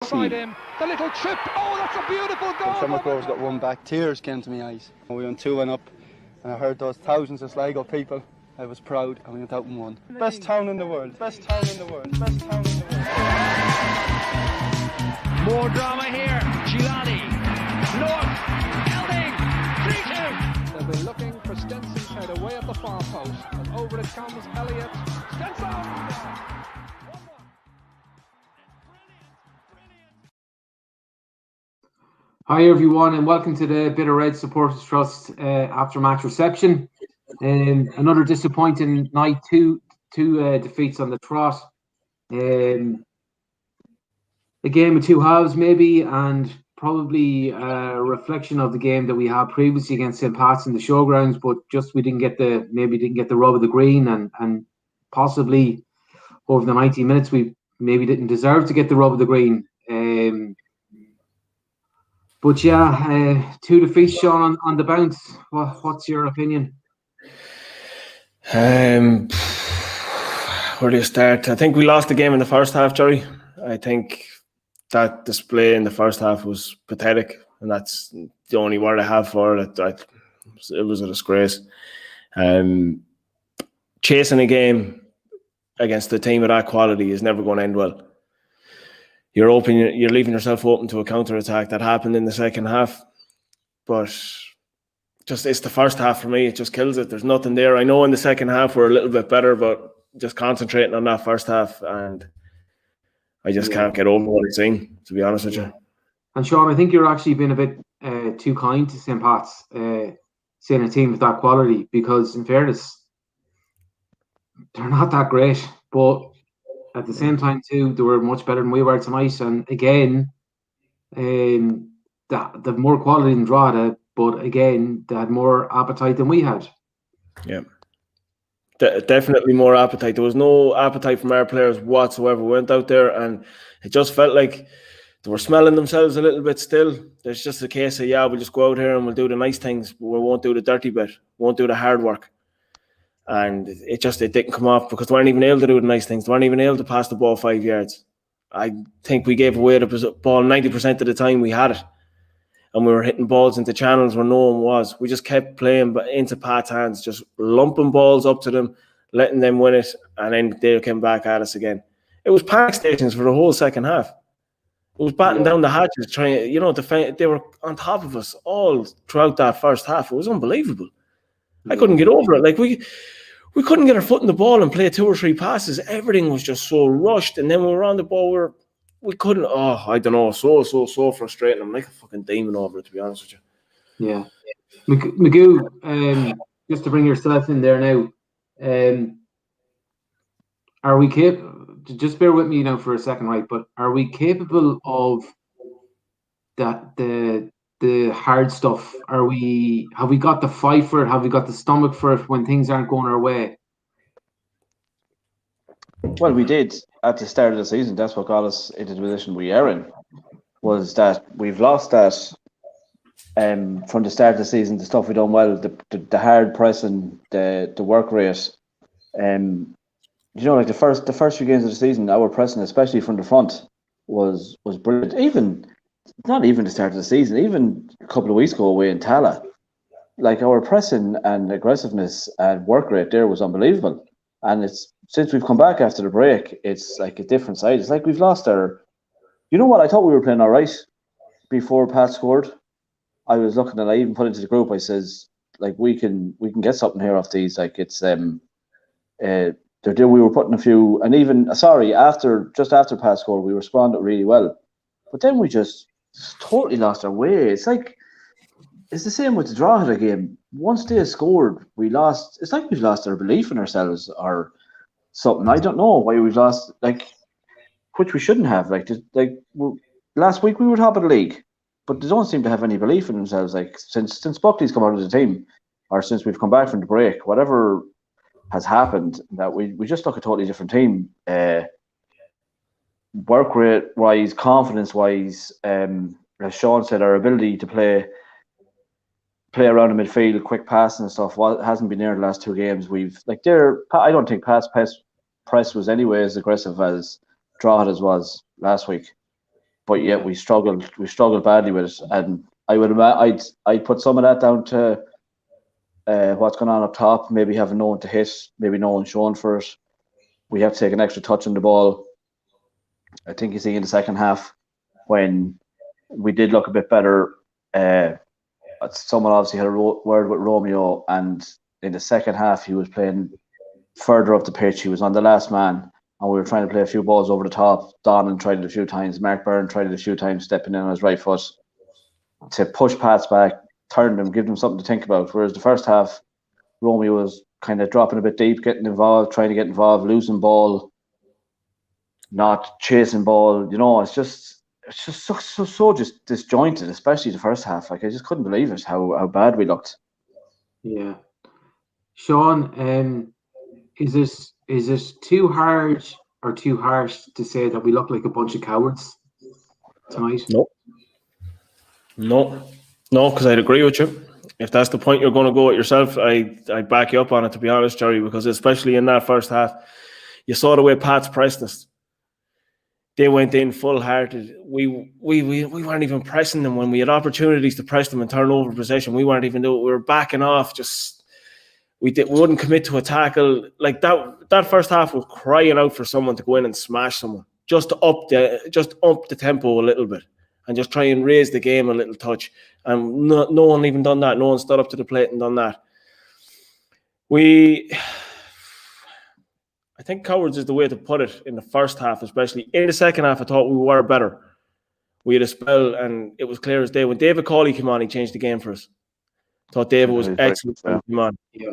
Beside him, the little chip. Oh, that's a beautiful goal. Shamrock's got one back. Tears came to my eyes. We went 2-1 up, and I heard those thousands of Sligo people. I was proud, and we went out and won. Best town in the world. Best town in the world. Best town in the world. More drama here. Gilani, North, Elding, 3-2. They'll be looking for Stenson's head away at the far post, and over it comes Elliott. Stenson. Hi everyone, and welcome to the Bit of Red Supporters Trust after match reception. Another disappointing night, two defeats on the trot. A game of two halves maybe, and probably a reflection of the game that we had previously against St Pats in the showgrounds, but just we didn't get the rub of the green, and possibly over the 90 minutes we maybe didn't deserve to get the rub of the green. But yeah, two defeats, Sean, on the bounce. What's your opinion? Where do you start? I think we lost the game in the first half, Jerry. I think that display in the first half was pathetic, and that's the only word I have for it. It was a disgrace. Chasing a game against a team of that quality is never going to end well. You're leaving yourself open to a counter-attack. That happened in the second half. But just it's the first half for me. It just kills it. There's nothing there. I know in the second half we're a little bit better, but just concentrating on that first half, and I just can't get over what I've seen, to be honest with you. And Sean, I think you're actually being a bit too kind to St Pats, seeing a team of that quality, because in fairness, they're not that great. But at the same time, too, they were much better than we were tonight. And again, the more quality than Drogheda, but again, they had more appetite than we had. Yeah, definitely more appetite. There was no appetite from our players whatsoever. We went out there, and it just felt like they were smelling themselves a little bit still. There's just a case of, we'll just go out here and we'll do the nice things, but we won't do the dirty bit. We won't do the hard work. And it didn't come off because they weren't even able to do the nice things. They weren't even able to pass the ball 5 yards. I think we gave away the ball 90% of the time we had it. And we were hitting balls into channels where no one was. We just kept playing into Pat's hands, just lumping balls up to them, letting them win it, and then they came back at us again. It was panic stations for the whole second half. It was batting down the hatches, trying, defend. They were on top of us all throughout that first half. It was unbelievable. I couldn't get over it. Like we couldn't get our foot in the ball and play 2 or 3 passes. Everything was just so rushed. And then when we were on the ball, we couldn't. Oh, I don't know. So frustrating. I'm like a fucking demon over it, to be honest with you. Yeah. Magoo, just to bring yourself in there now, are we capable? Just bear with me now for a second, right? But are we capable of that? The hard stuff, have we got the fight for it? Have we got the stomach for it when things aren't going our way? Well, we did at the start of the season. That's what got us into the position we are in, was that we've lost that from the start of the season, the stuff we done well, the hard pressing, the work rate. Like the first few games of the season, our pressing, especially from the front, was brilliant. Not even the start of the season, even a couple of weeks ago away in Tala, like our pressing and aggressiveness and work rate there was unbelievable. And it's since we've come back after the break, it's like a different side. It's like we've lost our. You know what? I thought we were playing all right before Pat scored. I was looking and I even put into the group. I says, like, we can get something here off these. Like it's we were putting a few, and even just after Pat scored, we responded really well. But then we just totally lost our way. It's like it's the same with the Drogheda game. Once they scored, we lost. It's like we've lost our belief in ourselves or something. I don't know why we've lost, which we shouldn't have. Last week we were top of the league, but they don't seem to have any belief in themselves. Like since Buckley's come out of the team, or since we've come back from the break, whatever has happened, that we just look a totally different team. Work rate wise, confidence wise, as Sean said, our ability to play around the midfield, quick passing and stuff hasn't been there the last 2 games. I don't think Pat's press was anyway as aggressive as Drogheda's was last week. but yet we struggled badly with it. And I'd put some of that down to what's going on up top. Maybe having no one to hit, maybe no one showing for it. We have to take an extra touch on the ball. I think you see in the second half when we did look a bit better. Someone obviously had a word with Romeo, and in the second half he was playing further up the pitch. He was on the last man, and we were trying to play a few balls over the top. Donnan tried it a few times. Mark Byrne tried it a few times, stepping in on his right foot to push Pats back, turn them, give them something to think about. Whereas the first half, Romeo was kind of dropping a bit deep, getting involved, trying to get involved, losing ball, not chasing ball. It's just so just disjointed, especially the first half. Like, I just couldn't believe it, how bad we looked. Yeah. Sean, is this too hard or too harsh to say that we look like a bunch of cowards tonight? No, because I'd agree with you. If that's the point you're going to go at yourself, I'd back you up on it, to be honest, Jerry, because especially in that first half, you saw the way Pats pressed us. They went in full-hearted. We weren't even pressing them when we had opportunities to press them and turn over possession. We weren't even doing it. We were backing off. We wouldn't commit to a tackle. Like that first half was crying out for someone to go in and smash someone, just up the tempo a little bit and just try and raise the game a little touch. And no one even done that. No one stood up to the plate and done that. I think cowards is the way to put it in the first half, especially. In the second half, I thought we were better. We had a spell, and it was clear as day. When David Cawley came on, he changed the game for us. I thought David was excellent when he came on. Yeah.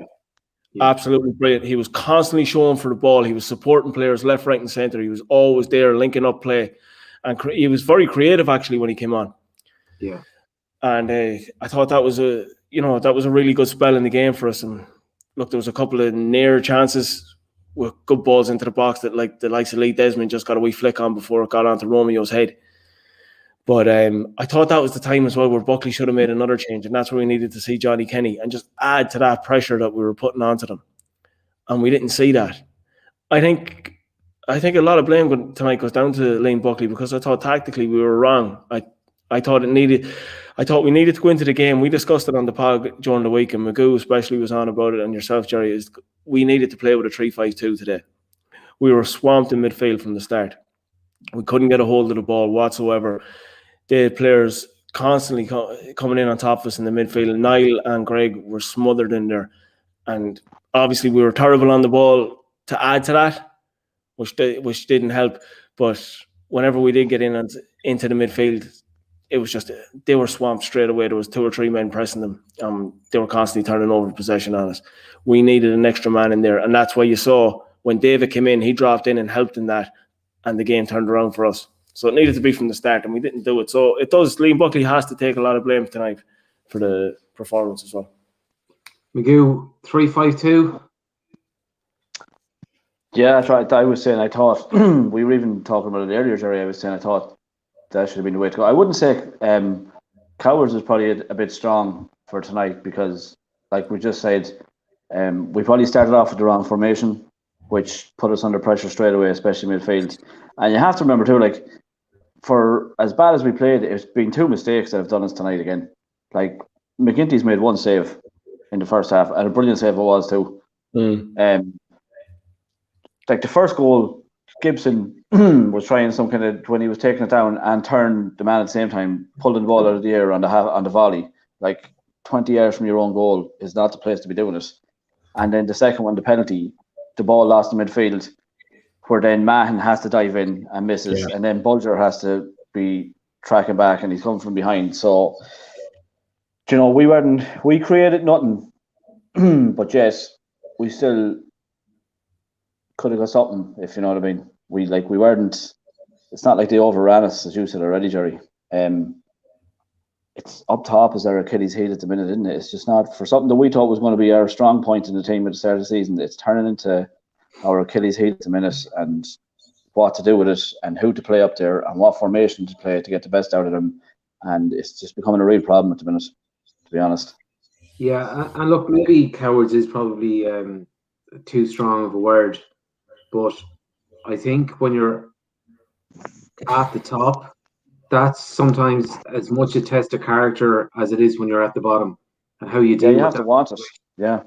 Absolutely brilliant. He was constantly showing for the ball. He was supporting players left, right, and centre. He was always there, linking up play. And he was very creative, actually, when he came on. Yeah. And I thought that was a really good spell in the game for us. And look, there was a couple of near chances with good balls into the box that, like the likes of Lee Desmond, just got a wee flick on before it got onto Romeo's head. But I thought that was the time as well where Buckley should have made another change, and that's where we needed to see Johnny Kenny and just add to that pressure that we were putting onto them. And we didn't see that. I think a lot of blame tonight goes down to Liam Buckley, because I thought tactically we were wrong. I thought we needed to go into the game. We discussed it on the pod during the week, and Magoo especially was on about it, and yourself, Jerry, is we needed to play with a 3-5-2 today. We were swamped in midfield from the start. We couldn't get a hold of the ball whatsoever. The players constantly coming in on top of us in the midfield. Niall and Greg were smothered in there. And obviously we were terrible on the ball to add to that, which didn't help. But whenever we did get into the midfield, it was just, they were swamped straight away. There was 2 or 3 men pressing them. They were constantly turning over possession on us. We needed an extra man in there. And that's why you saw when David came in, he dropped in and helped in that. And the game turned around for us. So it needed to be from the start, and we didn't do it. So it does. Liam Buckley has to take a lot of blame tonight for the performance as well. Magoo, 3-5-2. Yeah, that's right. I was saying, I thought, we were even talking about it earlier, Jerry. I was saying I thought that should have been the way to go. I wouldn't say cowards is probably a bit strong for tonight, because, like we just said, we probably started off with the wrong formation, which put us under pressure straight away, especially midfield. And you have to remember too, like, for as bad as we played, it's been 2 mistakes that have done us tonight again. Like, McGinty's made 1 save in the first half, and a brilliant save it was too. Like the first goal, Gibson was trying some kind of, when he was taking it down and turned the man at the same time, pulling the ball out of the air on the volley. Like 20 yards from your own goal is not the place to be doing it. And then the second one, the penalty, the ball lost in midfield, where then Mahon has to dive in and misses, and then Bulger has to be tracking back, and he's coming from behind. So, you know, we created nothing, but yes, we still could have got something, if you know what I mean. We weren't. It's not like they overran us, as you said already, Jerry. It's up top as our Achilles heel at the minute, isn't it? It's just not, for something that we thought was going to be our strong point in the team at the start of the season. It's turning into our Achilles heel at the minute, and what to do with it, and who to play up there, and what formation to play to get the best out of them. And it's just becoming a real problem at the minute, to be honest. Yeah, and look, maybe cowards is probably too strong of a word, but I think when you're at the top that's sometimes as much a test of character as it is when you're at the bottom and how you Yeah, deal you with have to that. want it. Yeah.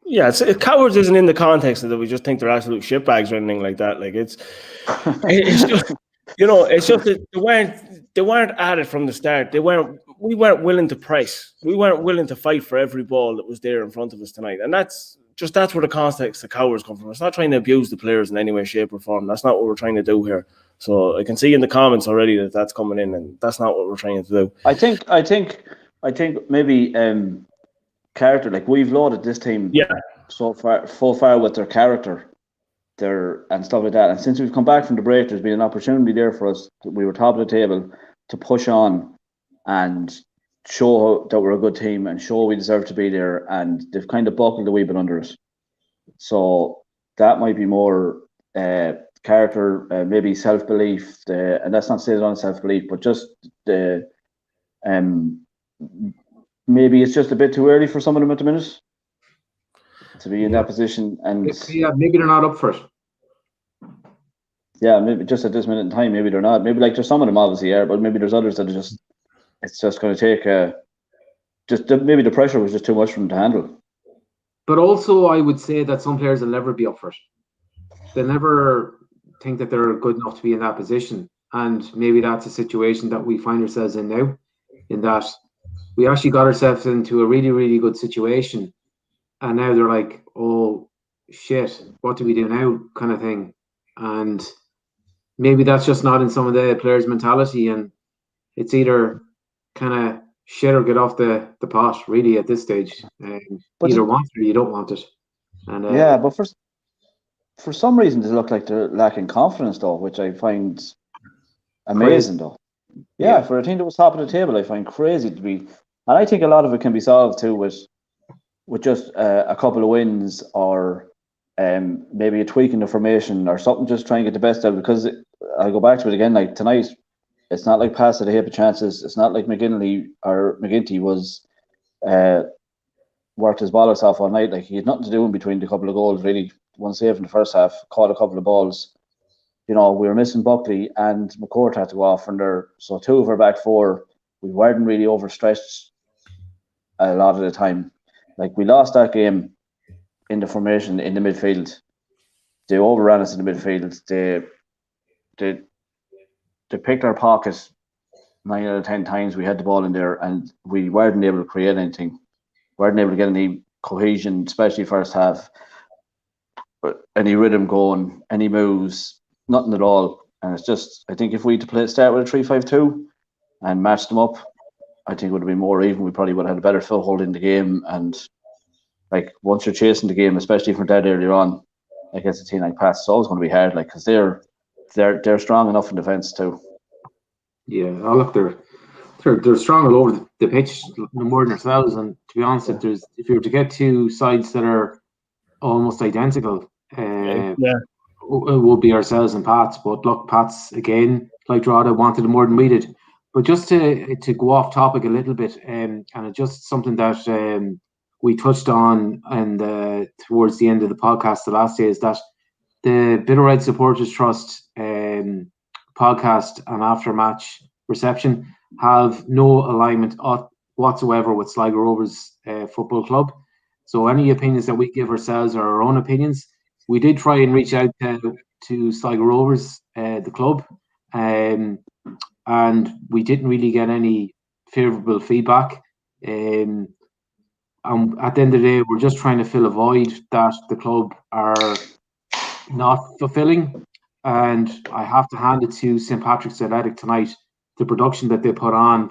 Yeah, cowards isn't in the context that we just think they're absolute shitbags or anything like that. Like it's just it's just that they weren't at it from the start. We weren't willing to press. We weren't willing to fight for every ball that was there in front of us tonight. And that's where the context of cowards come from. It's not trying to abuse the players in any way, shape, or form. That's not what we're trying to do here. So I can see in the comments already that that's coming in, and that's not what we're trying to do. I think maybe character, like we've loaded this team so far with their character, and stuff like that. And since we've come back from the break, there's been an opportunity there for us. We were top of the table to push on and show that we're a good team and show we deserve to be there. And they've kind of buckled a wee bit under us. So that might be more character, maybe self-belief. And that's not saying on self-belief, but just the maybe it's just a bit too early for some of them at the minute to be in that position. And maybe they're not up for it. Yeah, maybe just at this minute in time, maybe they're not. Maybe like there's some of them obviously are, but maybe there's others that are just. It's just going to take maybe the pressure was just too much for them to handle. But also, I would say that some players will never be up for it. They'll never think that they're good enough to be in that position, and maybe that's a situation that we find ourselves in now. In that we actually got ourselves into a really, really good situation, and now they're like, "Oh shit, what do we do now?" kind of thing, and maybe that's just not in some of the players' mentality, and it's either kind of shit or get off the pot, really, at this stage. Either want it or you don't want it. And but for some reason they look like they're lacking confidence, though, which I find amazing, though. Yeah, for a team that was top of the table, I find crazy to be. And I think a lot of it can be solved too with just a couple of wins or maybe a tweak in the formation or something, just try and get the best out. Because I'll go back to it again, like tonight, it's not like pass at a heap of chances. It's not like McGinty was worked his bollocks off all night. Like he had nothing to do in between the couple of goals, really. One save in the first half, caught a couple of balls. We were missing Buckley and McCourt had to go off from there. So two of our back four, we weren't really overstretched a lot of the time. Like we lost that game in the formation in the midfield. They overran us in the midfield. They picked our pocket 9 out of 10 times. We had the ball in there and we weren't able to create anything. Weren't able to get any cohesion, especially first half. But any rhythm going, any moves, nothing at all. And it's just, I think if we start with a 3-5-2 and match them up, I think it would have been more even. We probably would have had a better foothold in the game. And like once you're chasing the game, especially from dead earlier on, against a team like Pats, it's always going to be hard. Like because they're strong enough in defence too. Yeah, look, they're strong all over the pitch, no more than ourselves. And to be honest, if you were to get two sides that are almost identical, it would be ourselves and Pats. But look, Pats again, like Drogheda, wanted it more than we did. But just to go off topic a little bit, and it's just something that we touched on and towards the end of the podcast the last day is that the Bitter Red Supporters Trust podcast and after match reception have no alignment whatsoever with Sligo Rovers Football Club. So any opinions that we give ourselves are our own opinions. We did try and reach out to Sligo Rovers, the club, and we didn't really get any favourable feedback. And at the end of the day, we're just trying to fill a void that the club are not fulfilling. And I have to hand it to St Patrick's Athletic tonight. The production that they put on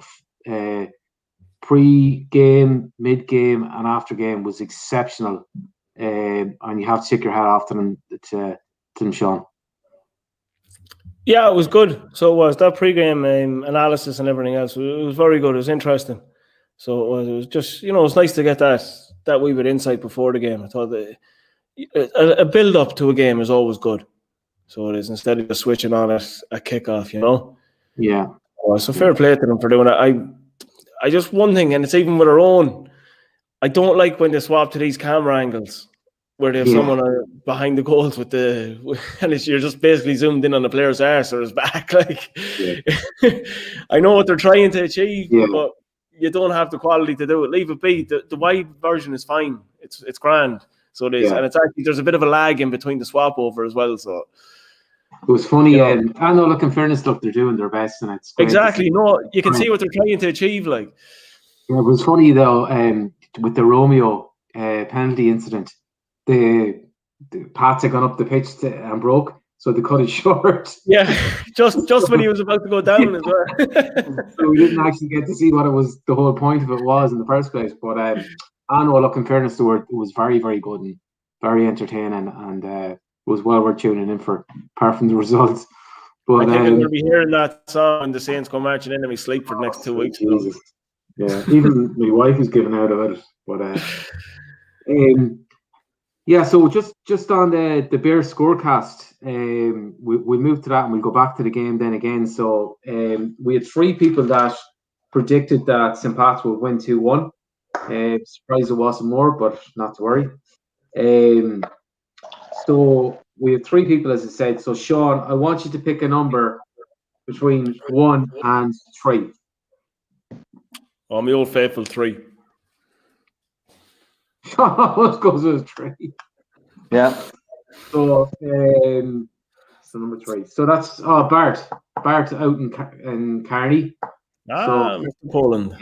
pre-game, mid-game, and after-game was exceptional. And you have to take your hat off to them, Sean. Yeah, it was good. So it was that pre-game analysis and everything else. It was very good. It was interesting. So it was just, it's nice to get that wee bit insight before the game. I thought that a build-up to a game is always good. So it is, instead of just switching on at kickoff, Yeah. So fair play to them for doing it. I just, one thing, and it's even with our own, I don't like when they swap to these camera angles. where they have someone behind the goals with and you're just basically zoomed in on the player's arse or his back. Like, I know what they're trying to achieve, but you don't have the quality to do it. Leave it be. The wide version is fine. It's grand. So it is, and it's actually there's a bit of a lag in between the swap over as well. So it was funny. I know. Look, in fairness, look, they're doing their best, and it's great exactly. No, you can see what they're trying to achieve. Like, it was funny though. With the Romeo penalty incident, the Pats had gone up the pitch and broke, so they cut it short. Yeah, just when he was about to go down as well. So we didn't actually get to see what it was. The whole point of it was in the first place. But I know, look, in fairness, it was very, very good and very entertaining, and it was well worth tuning in for, apart from the results. But I think I'm going to be hearing that song when the Saints go marching in and we sleep for the next 2 weeks. Jesus. Yeah, even my wife is giving out of it. But so just on the Bears scorecast, we moved to that and we'll go back to the game then again. So we had 3 people that predicted that St Pats would win 2-1. Surprised it wasn't more, but not to worry. So we had 3 people, as I said. So Sean, I want you to pick a number between 1 and 3. Oh, my old faithful 3. Let's go with 3. Yeah. So number 3. So that's Bart. Bart out in Carney. So Poland.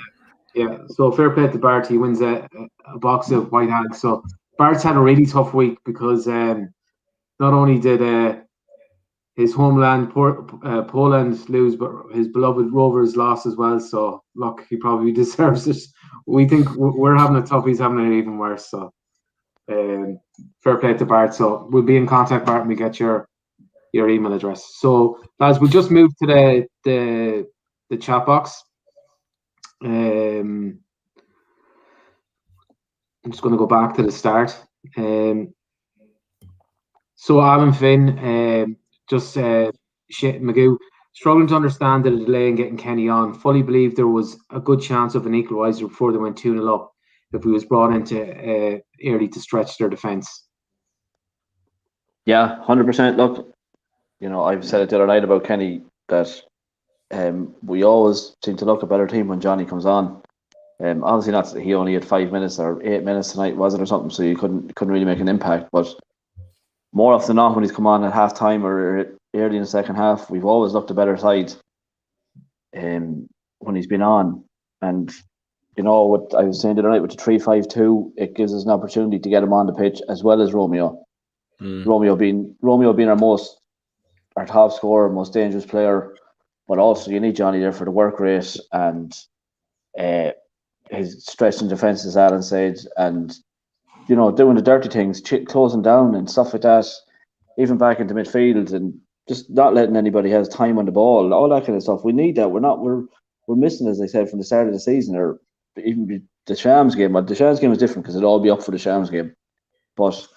Yeah. So fair play to Bart. He wins a box of White Hag. So Bart's had a really tough week because not only did his homeland Poland lose, but his beloved Rovers lost as well. So look, he probably deserves it. We think we're having it tough. He's having it even worse. So fair play to Bart. So we'll be in contact, Bart, and we get your email address. So lads, we'll just move to the chat box. I'm just going to go back to the start. So Alan Finn, Magoo, struggling to understand the delay in getting Kenny on. Fully believe there was a good chance of an equaliser before they went 2-0 up if he was brought into early to stretch their defence. Yeah, 100%. Look, I've said it the other night about Kenny that we always seem to look a better team when Johnny comes on. Obviously, not he only had 5 minutes or 8 minutes tonight, was it, or something? So you couldn't really make an impact. But more often than not, when he's come on at half time or early in the second half, we've always looked a better side. When he's been on, and what I was saying the other night with the 3-5-2, it gives us an opportunity to get him on the pitch as well as Romeo. Romeo being our top scorer, most dangerous player, but also you need Johnny there for the work rate and his stretching defence, as Alan said, and doing the dirty things, closing down and stuff like that, even back into midfield and just not letting anybody else time on the ball, all that kind of stuff. We need that. We're missing, as I said, from the start of the season, or even the Shams game. But the Shams game was different because it'd all be up for the Shams game. But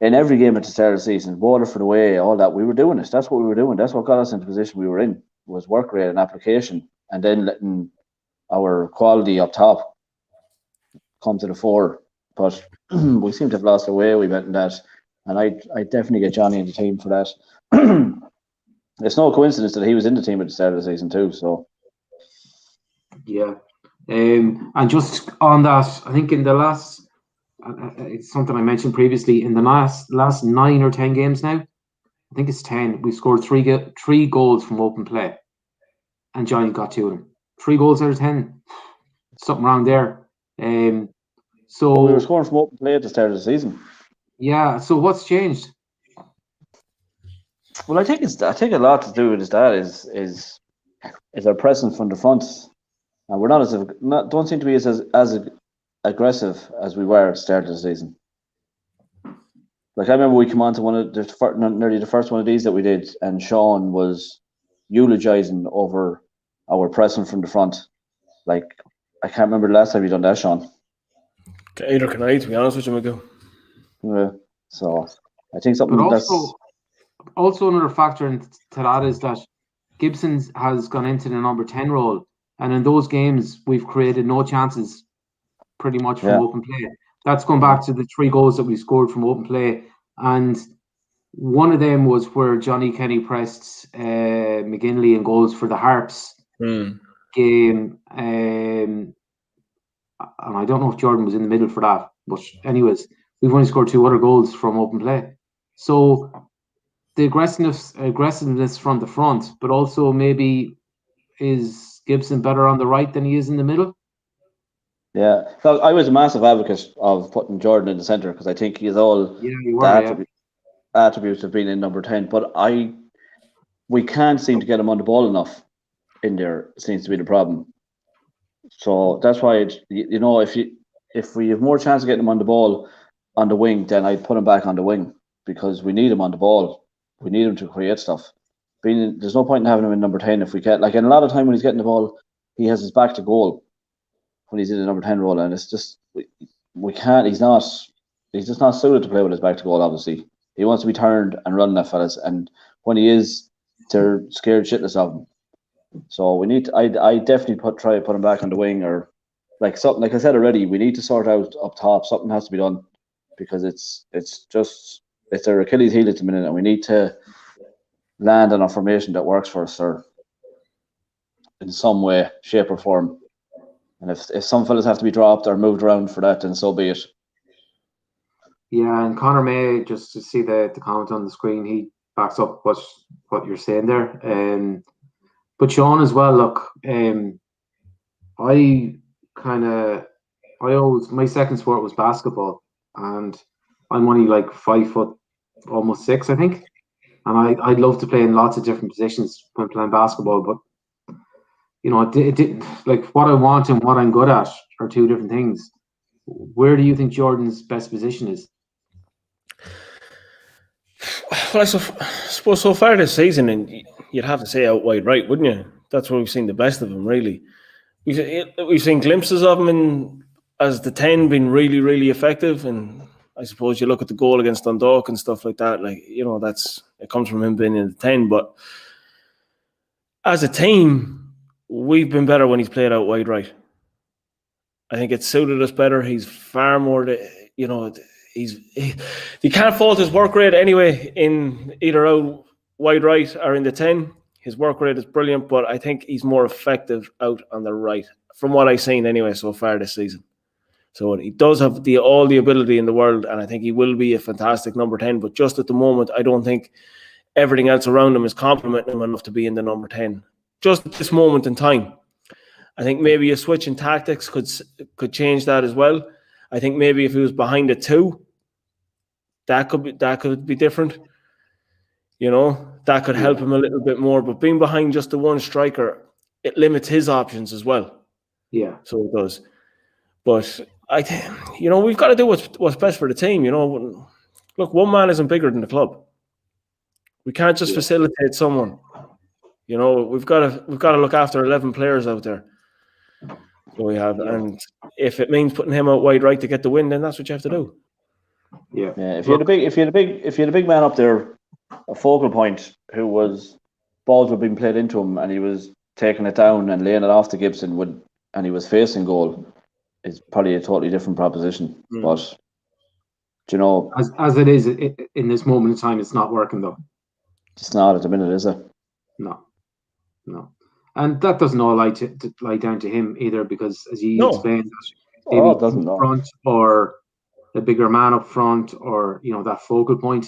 in every game at the start of the season, Waterford away, all that, we were doing it. That's what we were doing. That's what got us into the position we were in, was work rate and application, and then letting our quality up top come to the fore. But we seem to have lost our way. We went in that, and I definitely get Johnny in the team for that. It's no coincidence that he was in the team at the start of the season too. So yeah, and just on that, I think in the last, it's something I mentioned previously. In the last 9 or 10 games now, I think it's 10. We've scored 3 goals from open play, and Johnny got 2 of them. 3 goals out of 10, something around there. So we were scoring from open play at the start of the season. Yeah. So what's changed? Well, I think a lot to do with that is our presence from the front, and we're don't seem to be as aggressive as we were at the start of the season. Like I remember we came on to nearly the first one of these that we did, and Sean was eulogising over our pressing from the front. Like I can't remember the last time you done that, Sean. Either can I, to be honest with you, Magoo. Yeah. So I think something also another factor to that is that Gibson has gone into the number 10 role, and in those games we've created no chances pretty much from open play. that's going back to the 3 goals that we scored from open play, and one of them was where Johnny Kenny pressed McGinley in goals for the Harps game, and I don't know if Jordan was in the middle for that, but anyways, we've only scored 2 other goals from open play. So the aggressiveness from the front, but also maybe is Gibson better on the right than he is in the middle? Yeah, so I was a massive advocate of putting Jordan in the centre because I think he's all attributes of being in number 10. But we can't seem to get him on the ball enough in there. Seems to be the problem. So that's why if we have more chance of getting him on the ball on the wing, then I'd put him back on the wing because we need him on the ball. We need him to create stuff. There's no point in having him in number 10 if we can't. Like, and a lot of time when he's getting the ball, he has his back to goal when he's in the number 10 role, and it's just we can't. He's just not suited to play with his back to goal. Obviously, he wants to be turned and run, that fellas. And when he is, they're scared shitless of him. So we need. I definitely try to put him back on the wing, or like something. Like I said already, we need to sort out up top. Something has to be done because it's their Achilles heel at the minute, and we need to land on a formation that works for us, or in some way, shape, or form. And if some fellas have to be dropped or moved around for that, then so be it. Yeah, and Connor May, just to see the comment on the screen, he backs up what you're saying there. But Sean as well, look, my second sport was basketball, and I'm only like 5 foot, almost 6, I think. And I'd love to play in lots of different positions when playing basketball, but you know, it didn't, like, what I want and what I'm good at are 2 different things. Where do you think Jordan's best position is? Well, I suppose so far this season, and you'd have to say out wide right, wouldn't you? That's where we've seen the best of him, really. We've seen glimpses of him as the 10 being really, really effective, and I suppose you look at the goal against Dundalk and stuff like that, like, you know, it comes from him being in the 10, but as a team, we've been better when he's played out wide right. I think it suited us better. He's far more, you can't fault his work rate anyway in either out wide right or in the 10. His work rate is brilliant, but I think he's more effective out on the right, from what I've seen anyway so far this season. So he does have all the ability in the world, and I think he will be a fantastic number 10, but just at the moment, I don't think everything else around him is complimenting him enough to be in the number 10. Just at this moment in time. I think maybe a switch in tactics could change that as well. I think maybe if he was behind a 2, that could be different. You know, that could help him a little bit more. But being behind just the one striker, it limits his options as well. Yeah. So it does. But we've got to do what's best for the team. You know, look, one man isn't bigger than the club. We can't just facilitate someone. You know, we've got to look after 11 players out there. So we have, and if it means putting him out wide right to get the win, then that's what you have to do. Yeah. If you had a big man up there, a focal point balls were being played into him, and he was taking it down and laying it off to Gibson and he was facing goal, it's probably a totally different proposition. But you know, as it is in this moment in time, it's not working though. It's not at the minute, is it? No. And that doesn't all lie down to him either, because as you explained, maybe front or a bigger man up front, or you know, that focal point.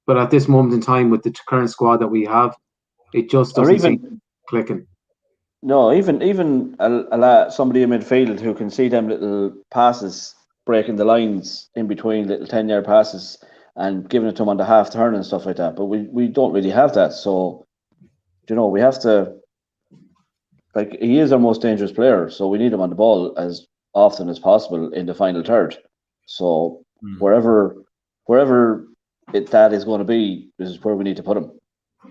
But at this moment in time, with the current squad that we have, it just doesn't seem clicking. No, even somebody in midfield who can see them little passes, breaking the lines in between little 10-yard passes and giving it to him on the half turn and stuff like that. But we don't really have that. So, you know, we have to, like, he is our most dangerous player, so we need him on the ball as often as possible in the final third. So wherever that is going to be is where we need to put him.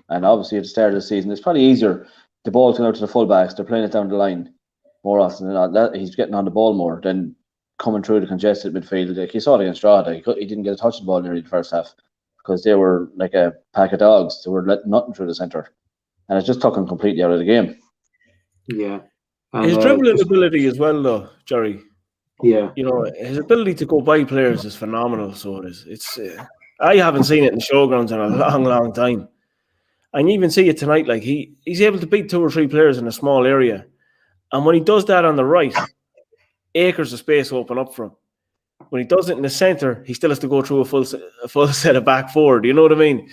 And obviously at the start of the season, it's probably easier. The ball's going out to the fullbacks. They're playing it down the line more often than not. He's getting on the ball more than coming through the congested midfield. Like you saw it against Strada. He didn't get a touch of the ball nearly the first half because they were like a pack of dogs. They were letting nothing through the centre. And it just took him completely out of the game. Yeah. His dribbling ability as well, though, Jerry. Yeah. You know, his ability to go by players is phenomenal. So it is. It's I haven't seen it in the showgrounds in a long, long time. And you even see it tonight. Like he's able to beat 2 or 3 players in a small area, and when he does that on the right, acres of space open up for him. When he does it in the centre, he still has to go through a full set of back forward. You know what I mean?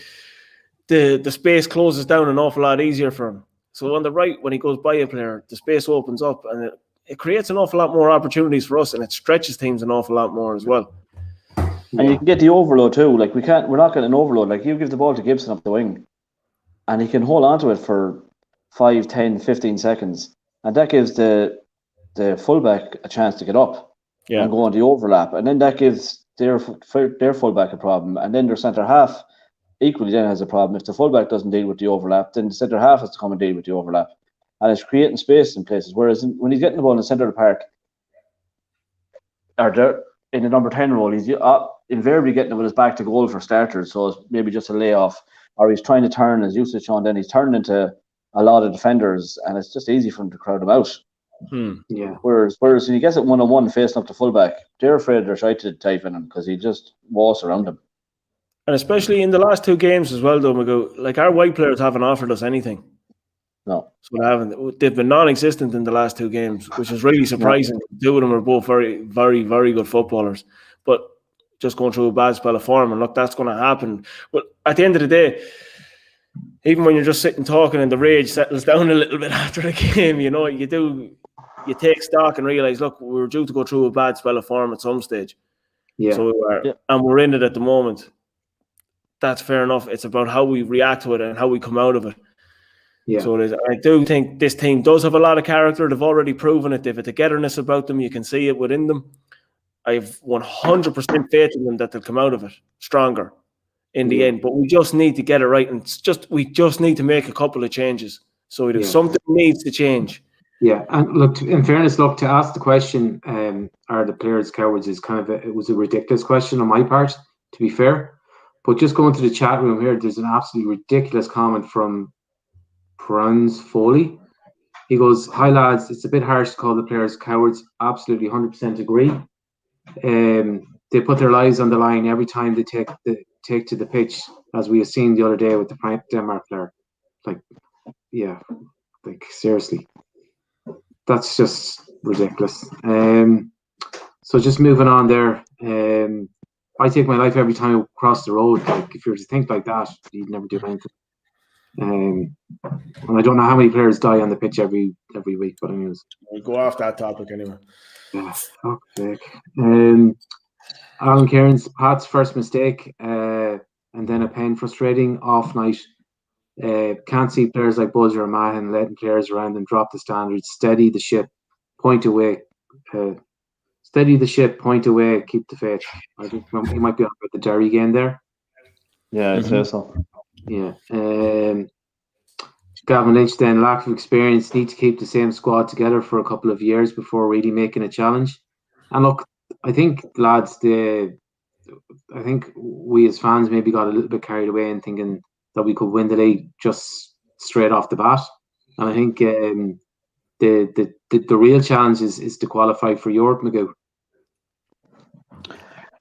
The space closes down an awful lot easier for him. So on the right, when he goes by a player, the space opens up, and it creates an awful lot more opportunities for us, and it stretches teams an awful lot more as well. And you can get the overload too. Like we're not getting an overload. Like you give the ball to Gibson up the wing, and he can hold on to it for 5, 10, 15 seconds, and that gives the fullback a chance to get up and go on the overlap, and then that gives their fullback a problem, and then their centre half equally then has a problem. If the fullback doesn't deal with the overlap, then the centre half has to come and deal with the overlap, and it's creating space in places. Whereas when he's getting the ball in the centre of the park, or in the number 10 role, he's invariably getting it with his back to goal for starters, so it's maybe just a layoff, or he's trying to turn, as you said, Sean, then he's turning into a lot of defenders, and it's just easy for him to crowd him out. Yeah. Whereas when he gets it 1-on-1 facing up to fullback, they're afraid they're trying to type in him because he just walks around him. And especially in the last 2 games as well, though, Magoo, like our white players haven't offered us anything. No. So they haven't. They've been non-existent in the last 2 games, which is really surprising. No. 2 of them are both very, very, very good footballers, but just going through a bad spell of form. And look, that's going to happen. But at the end of the day, even when you're just sitting talking and the rage settles down a little bit after the game, you know, you take stock and realize, look, we're due to go through a bad spell of form at some stage. Yeah. So and we're in it at the moment. That's fair enough. It's about how we react to it and how we come out of it. Yeah. So I do think this team does have a lot of character. They've already proven it. They've a togetherness about them. You can see it within them. I have 100% faith in them that they'll come out of it stronger in the end. But we just need to get it right, and we just need to make a couple of changes. So something needs to change. Yeah, and look, in fairness, to ask the question, are the players cowards is kind of it was a ridiculous question on my part, to be fair. But just going to the chat room here, there's an absolutely ridiculous comment from Franz Foley. He goes, "Hi lads, it's a bit harsh to call the players cowards. Absolutely 100% agree. They put their lives on the line every time they take to the pitch, as we have seen the other day with the Denmark player. Seriously, that's just ridiculous. So just moving on there. I take my life every time I cross the road. Like, if you were to think like that, you'd never do anything. And I don't know how many players die on the pitch every week, but anyways, we'll go off that topic anyway. Yeah, fuck's sake. Alan Cairns, Pat's first mistake, and then a pen frustrating off night. Can't see players like Buzzer or Mahan letting players around them drop the standards. Steady the ship, point away. Steady the ship, point away, keep the faith. I think he might be on about the Derry game there. Yeah, I'd say so. Yeah. Gavin Lynch then, lack of experience, need to keep the same squad together for a couple of years before really making a challenge. And look, I think, lads, I think we as fans maybe got a little bit carried away in thinking that we could win the league just straight off the bat. And I think the real challenge is to qualify for Europe, Magoo.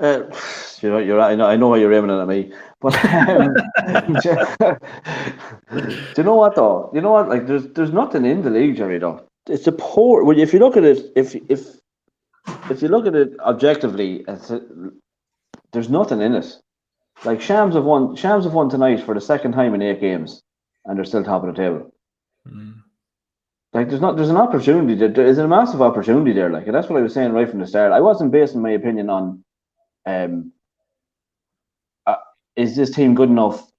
I know why you're aiming at me, but do you know what though? You know what? Like, there's nothing in the league, Jerry. Though it's a poor. Well, if you look at it, if you look at it objectively, there's nothing in it. Like Shams have won tonight for the second time in 8 games, and they're still top of the table. Like there's an opportunity. There is a massive opportunity there. Like, and that's what I was saying right from the start. I wasn't basing my opinion on, is this team good enough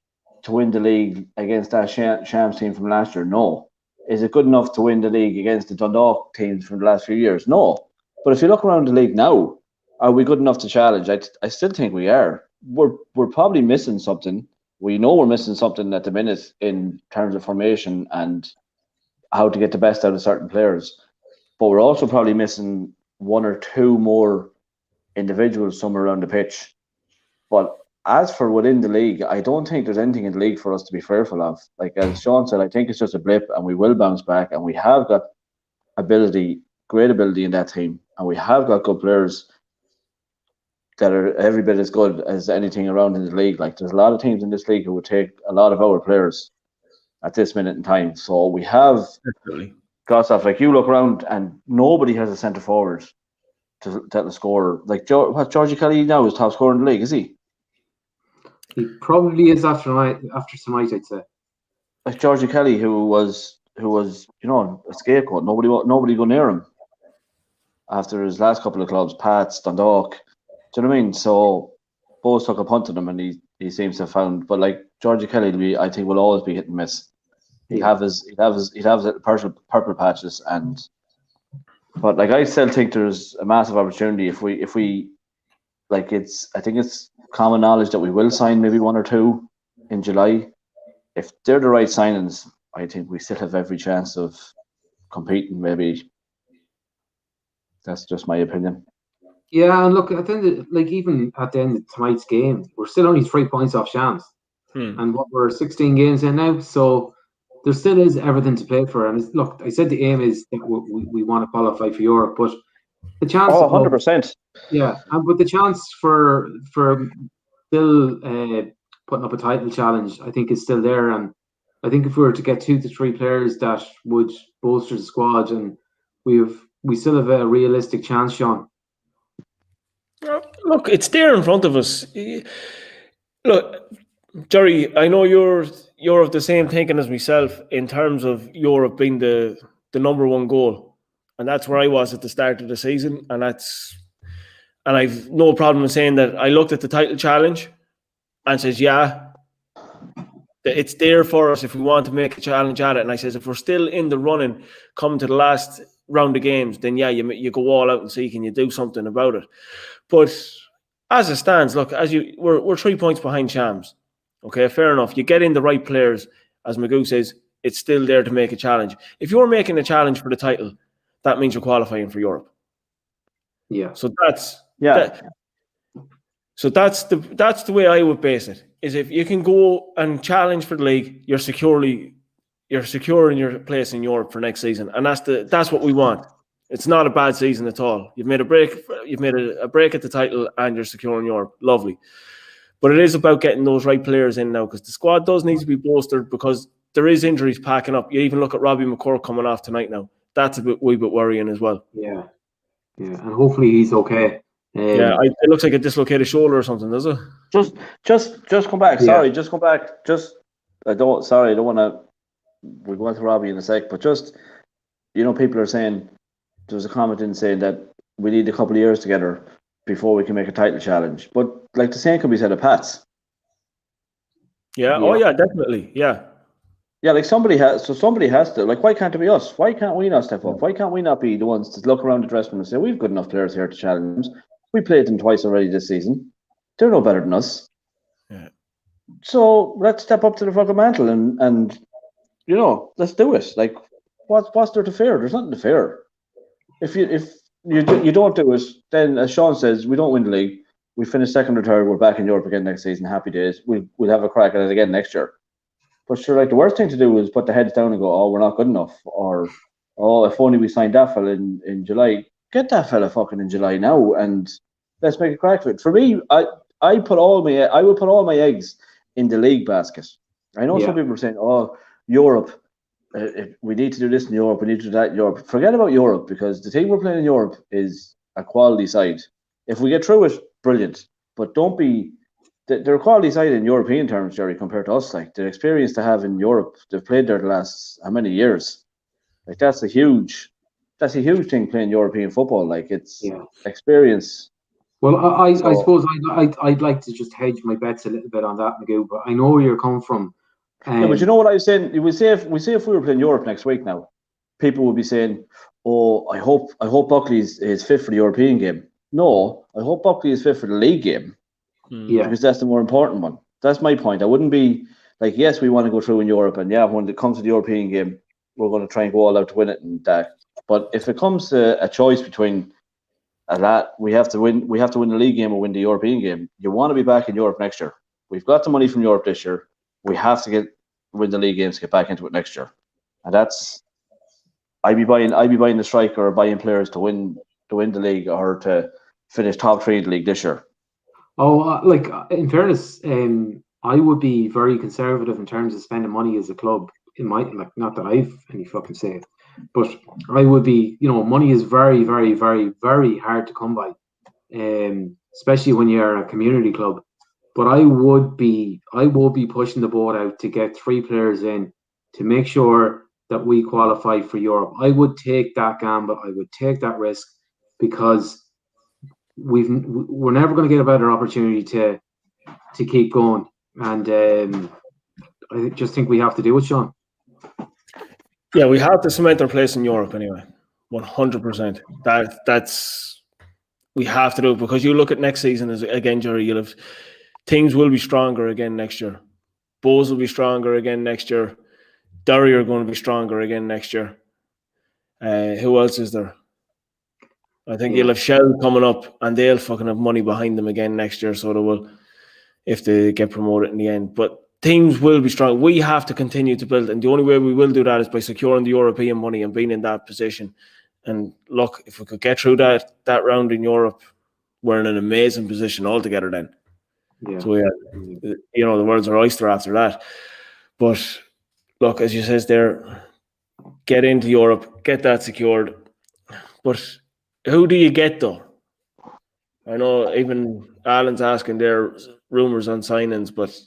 to win the league against that Shams team from last year? No. Is it good enough to win the league against the Dundalk teams from the last few years? No. But if you look around the league now, are we good enough to challenge? I still think we are. We're probably missing something. We know we're missing something at the minute in terms of formation and how to get the best out of certain players. But we're also probably missing 1 or 2 more individuals somewhere around the pitch. But as for within the league, I don't think there's anything in the league for us to be fearful of. Like as Sean said, I think it's just a blip and we will bounce back, and we have got great ability in that team. and we have got good players that are every bit as good as anything around in the league. Like, there's a lot of teams in this league who would take a lot of our players at this minute in time. So we have got stuff. Like, you look around and nobody has a centre forward that'll score. Like, Georgie Kelly now is top scorer in the league, is he? He probably is after tonight, I'd say. Like Georgie Kelly, who was a scapegoat. Nobody go near him after his last couple of clubs, Pats, Dundalk. Do you know what I mean? So both took a punt on him, and he seems to have found. But like Georgie Kelly, I think will always be hit and miss. He'd have his purple patches, but like, I still think there's a massive opportunity if we like, I think it's common knowledge that we will sign maybe one or two in July. If they're the right signings, I think we still have every chance of competing. Maybe that's just my opinion. Yeah, and look, at the end even at the end of tonight's game, we're still only 3 points off Shams, and we're 16 games in now, so there still is everything to play for. And look, I said the aim is that we want to qualify for Europe, but the chance. 100%. Yeah, but the chance for still putting up a title challenge, I think, is still there. And I think if we were to get 2 to 3 players that would bolster the squad, and we still have a realistic chance, Sean. Look, it's there in front of us. Look, Jerry, I know you're of the same thinking as myself in terms of Europe being the number one goal, and that's where I was at the start of the season, and I've no problem in saying that. I looked at the title challenge and says, yeah, it's there for us if we want to make a challenge at it. And I says, if we're still in the running, come to the last round of games, then yeah, you go all out and see, can you do something about it? But as it stands, look, we're 3 points behind Shams. Okay, fair enough. You get in the right players, as Magoo says, it's still there to make a challenge. If you're making a challenge for the title, that means you're qualifying for Europe. Yeah. So that's the way I would base it. Is if you can go and challenge for the league, you're securing your place in Europe for next season, and that's what we want. It's not a bad season at all. You've made a break. You've made a break at the title, and you're securing Europe. Lovely. But it is about getting those right players in now, because the squad does need to be bolstered, because there is injuries packing up. You even look at Robbie McCourt coming off tonight now. That's a wee bit worrying as well. Yeah, and hopefully he's okay. It looks like a dislocated shoulder or something, does it? Just come back. Sorry, just come back. I don't want to. We'll go on to Robbie in a sec, but just, people are saying, there was a comment in saying that we need a couple of years together before we can make a title challenge. But like, the same can be said of Pats. Yeah. Oh yeah, definitely. Yeah. Yeah, like somebody has to. Like, why can't it be us? Why can't we not step up? Why can't we not be the ones to look around the dressing room and say, we've got enough players here to challenge them. We played them twice already this season. They're no better than us. Yeah. So let's step up to the fucking mantle and let's do it. Like, what's there to fear? There's nothing to fear. If you don't do it, then as Sean says, we don't win the league. We finish second or third. We're back in Europe again next season. Happy days. We'll have a crack at it again next year. But sure, like, the worst thing to do is put the heads down and go, oh, we're not good enough, or oh, if only we signed that fella in July. Get that fella fucking in July now, and let's make a crack of it. For me, I would put all my eggs in the league basket. I know some people are saying, oh, Europe, we need to do this in Europe, we need to do that in Europe. Forget about Europe, because the team we're playing in Europe is a quality side. If we get through it, brilliant. But don't be... They're a quality side in European terms, Jerry, compared to us. Like, the experience they have in Europe, they've played there the last how many years? Like, that's a huge thing, playing European football. Like, it's experience. Well, I suppose I'd like to just hedge my bets a little bit on that, Magoo, but I know where you're coming from. But you know what I was saying? We say if we were playing Europe next week now, people would be saying, "Oh, I hope Buckley is fit for the European game." No, I hope Buckley is fit for the league game. Yeah, because that's the more important one. That's my point. I wouldn't be like, yes, we want to go through in Europe, and when it comes to the European game, we're going to try and go all out to win it and that. But if it comes to a choice between we have to win the league game or win the European game. You want to be back in Europe next year. We've got the money from Europe this year. We have to win the league games to get back into it next year. And that's I'd be buying the striker or buying players to win win the league or to finish top 3 in the league this year. In fairness, I would be very conservative in terms of spending money as a club. Not that I've any fucking say, but I would be. Money is very, very, very, very hard to come by, especially when you're a community club. But I would be pushing the boat out to get 3 players in to make sure that we qualify for Europe. I would take that gamble. I would take that risk because we're never going to get a better opportunity to keep going, and I just think we have to do it, Sean. Yeah, we have to cement our place in Europe anyway. 100%. That's we have to do it, because you look at next season again, Jerry. Things will be stronger again next year. Bows will be stronger again next year. Derry are going to be stronger again next year. Who else is there? I think you'll have Shell coming up, and they'll fucking have money behind them again next year, so they will, if they get promoted in the end. But teams will be strong. We have to continue to build, and the only way we will do that is by securing the European money and being in that position. And look, if we could get through that round in Europe, we're in an amazing position altogether then. Yeah. So the world's our oyster after that. But look, as you says there, get into Europe, get that secured. But who do you get though? I know even Alan's asking there rumours on signings, but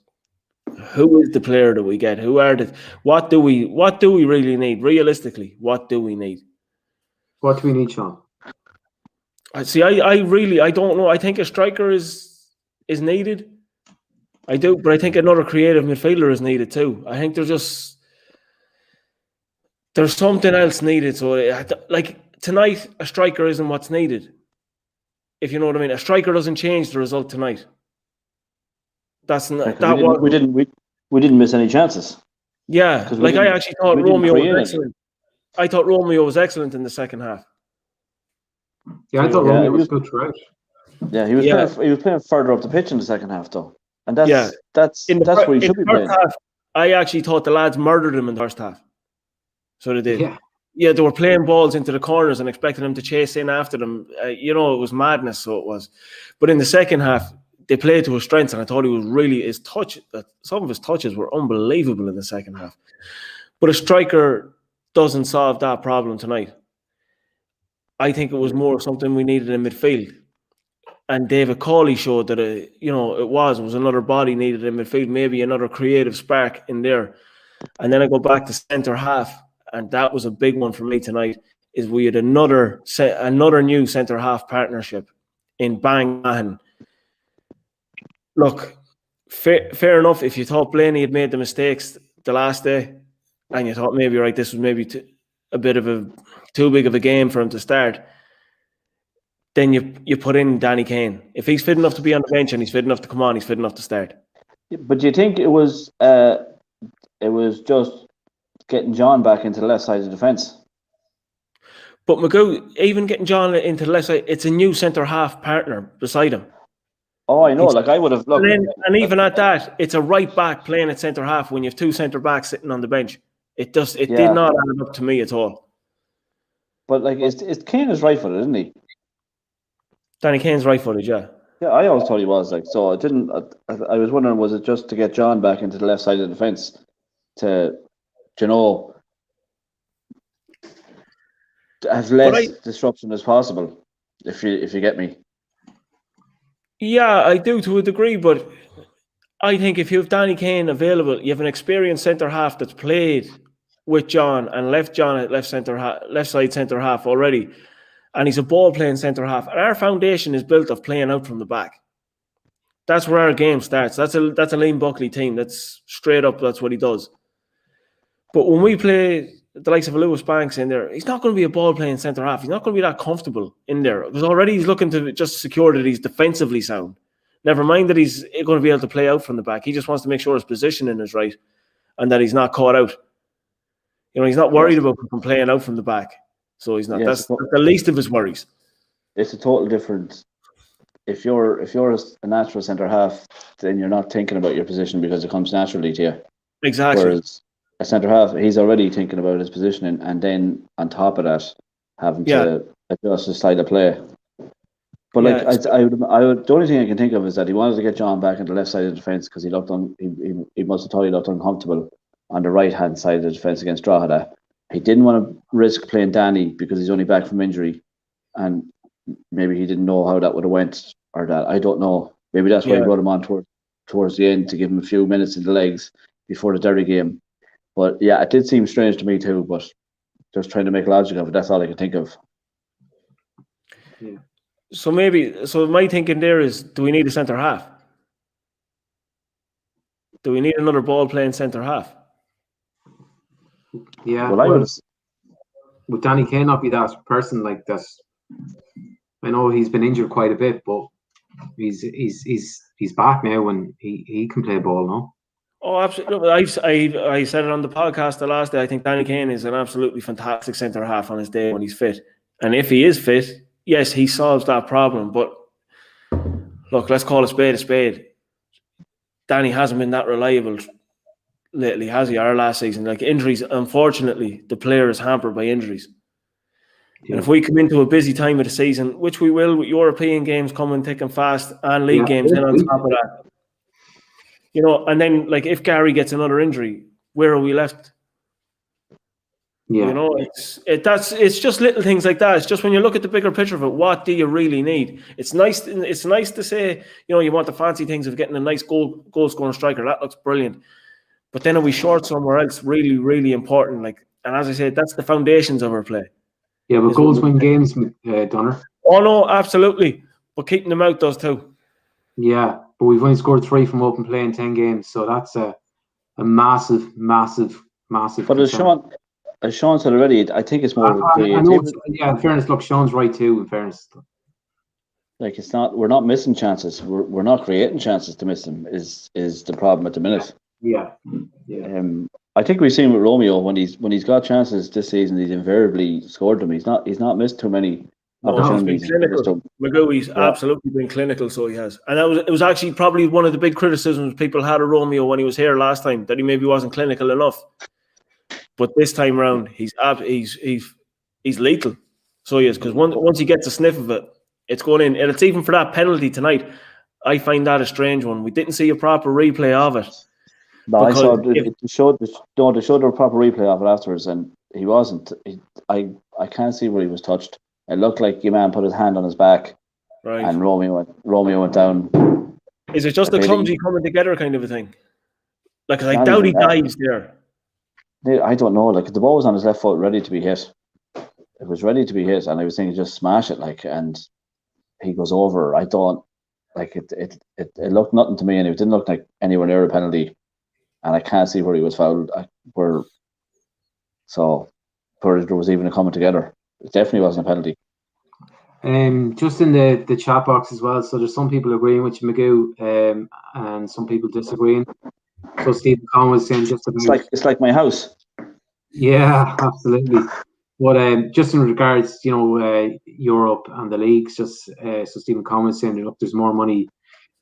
who is the player that we get? Who are what do we really need? Realistically, what do we need? What do we need, Sean? I don't know. I think a striker is needed. I do, but I think another creative midfielder is needed too. I think there's something else needed. So like tonight, a striker isn't what's needed. If you know what I mean. A striker doesn't change the result tonight. That's not that we didn't miss any chances. Yeah, like I actually thought Romeo was excellent. I thought Romeo was excellent in the second half. Yeah, I thought Romeo was good throughout. Yeah, he was playing further up the pitch in the second half though. And that's where he should be playing. Half, I actually thought the lads murdered him in the first half. So they did. Yeah, they were playing balls into the corners and expecting him to chase in after them. It was madness, so it was. But in the second half, they played to his strengths, and I thought he was really some of his touches were unbelievable in the second half. But a striker doesn't solve that problem tonight. I think it was more something we needed in midfield. And David Cawley showed that it was another body needed in midfield, maybe another creative spark in there. And then I go back to centre half, and that was a big one for me tonight. Is we had another new centre half partnership in Bang Mahan. Look, fair enough. If you thought Blaney had made the mistakes the last day, and you thought maybe this was maybe a bit of a too big of a game for him to start, then you put in Danny Kane. If he's fit enough to be on the bench and he's fit enough to come on, he's fit enough to start. But do you think it was just getting John back into the left side of the defence? But Magoo, even getting John into the left side, it's a new centre half partner beside him. Oh, I know. I would have looked. And even at that, it's a right back playing at centre half when you have 2 centre backs sitting on the bench. It did not add up to me at all. But it's Kane is right-footed, isn't he? Danny Kane's right-footed, yeah. Yeah, I always thought he was. So it didn't. I was wondering, was it just to get John back into the left side of the defence to, have less disruption as possible? If you get me. Yeah, I do to a degree, but I think if you have Danny Kane available, you have an experienced centre half that's played with John and left John at left side centre half already, and he's a ball playing centre half. And our foundation is built of playing out from the back. That's where our game starts. That's a Liam Buckley team. That's straight up. That's what he does. But when we play the likes of a Lewis Banks in there, he's not going to be a ball playing centre half. He's not going to be that comfortable in there because already he's looking to just secure that he's defensively sound. Never mind that he's going to be able to play out from the back. He just wants to make sure his positioning is right and that he's not caught out. He's not worried about playing out from the back. So he's not. That's the least of his worries. It's a total difference. If you're a natural centre half, then you're not thinking about your position because it comes naturally to you. Exactly. Whereas a centre half, he's already thinking about his positioning, and then on top of that, having to adjust his style of play. But like I would, the only thing I can think of is that he wanted to get John back on the left side of the defence because he looked he must have thought he looked uncomfortable on the right hand side of the defence against Drogheda. He didn't want to risk playing Danny because he's only back from injury, and maybe he didn't know how that would have went, or that I don't know. Maybe that's why he brought him on towards the end to give him a few minutes in the legs before the Derry game. But yeah, it did seem strange to me too. But just trying to make logic of it, that's all I can think of. Yeah. So my thinking there is, do we need a centre half? Do we need another ball playing centre half? Yeah. Well, would Danny Kane not be that person like that? I know he's been injured quite a bit, but he's back now and he can play ball now. Oh, absolutely. I said it on the podcast the last day. I think Danny Kane is an absolutely fantastic centre half on his day when he's fit. And if he is fit, yes, he solves that problem. But look, let's call a spade a spade. Danny hasn't been that reliable lately, has he? Our last season, like injuries, unfortunately, the player is hampered by injuries. Yeah. And if we come into a busy time of the season, which we will with European games coming thick and fast and league games then on top of that, you know, and then like if Gary gets another injury, where are we left? Yeah. You know, it's just little things like that. It's just when you look at the bigger picture of it, what do you really need? It's nice to say, you know, you want the fancy things of getting a nice goal scoring striker. That looks brilliant. But then are we short somewhere else really, really important? Like, and as I said, that's the foundations of our play. Yeah, but goals win games, Donner. Oh no, absolutely. But keeping them out does too. Yeah, but we've only scored 3 from open play in 10 games, so that's a massive. But as Sean said already, I think it's more of a creativity. In fairness, look, Sean's right too. In fairness, like we're not missing chances. We're not creating chances to miss them. Is the problem at the minute? Yeah. I think we've seen with Romeo when he's got chances this season, he's invariably scored them. He's not missed too many opportunities. He's been clinical. Magooey's absolutely been clinical, so he has. And it was actually probably one of the big criticisms people had of Romeo when he was here last time, that he maybe wasn't clinical enough. But this time around, he's lethal. So he is, because once he gets a sniff of it, it's going in. And it's even for that penalty tonight. I find that a strange one. We didn't see a proper replay of it. No, I saw it showed a proper replay of it afterwards, and he wasn't. I can't see where he was touched. It looked like your man put his hand on his back, right? And Romeo went down. Is it just a clumsy coming together kind of a thing? Like, I doubt he dives there. I don't know. Like, the ball was on his left foot, ready to be hit. It was ready to be hit, and I was thinking just smash it, like, and he goes over. I don't like it. It looked nothing to me, and it didn't look like anywhere near a penalty. And I can't see where he was fouled. Where there was even a coming together. It definitely wasn't a penalty. Just in the chat box as well. So there's some people agreeing with you, Magoo, and some people disagreeing. So Stephen Conn was saying just about, it's like my house. Yeah, absolutely. But just in regards, you know, Europe and the leagues, just so Stephen Conn was saying, look, there's more money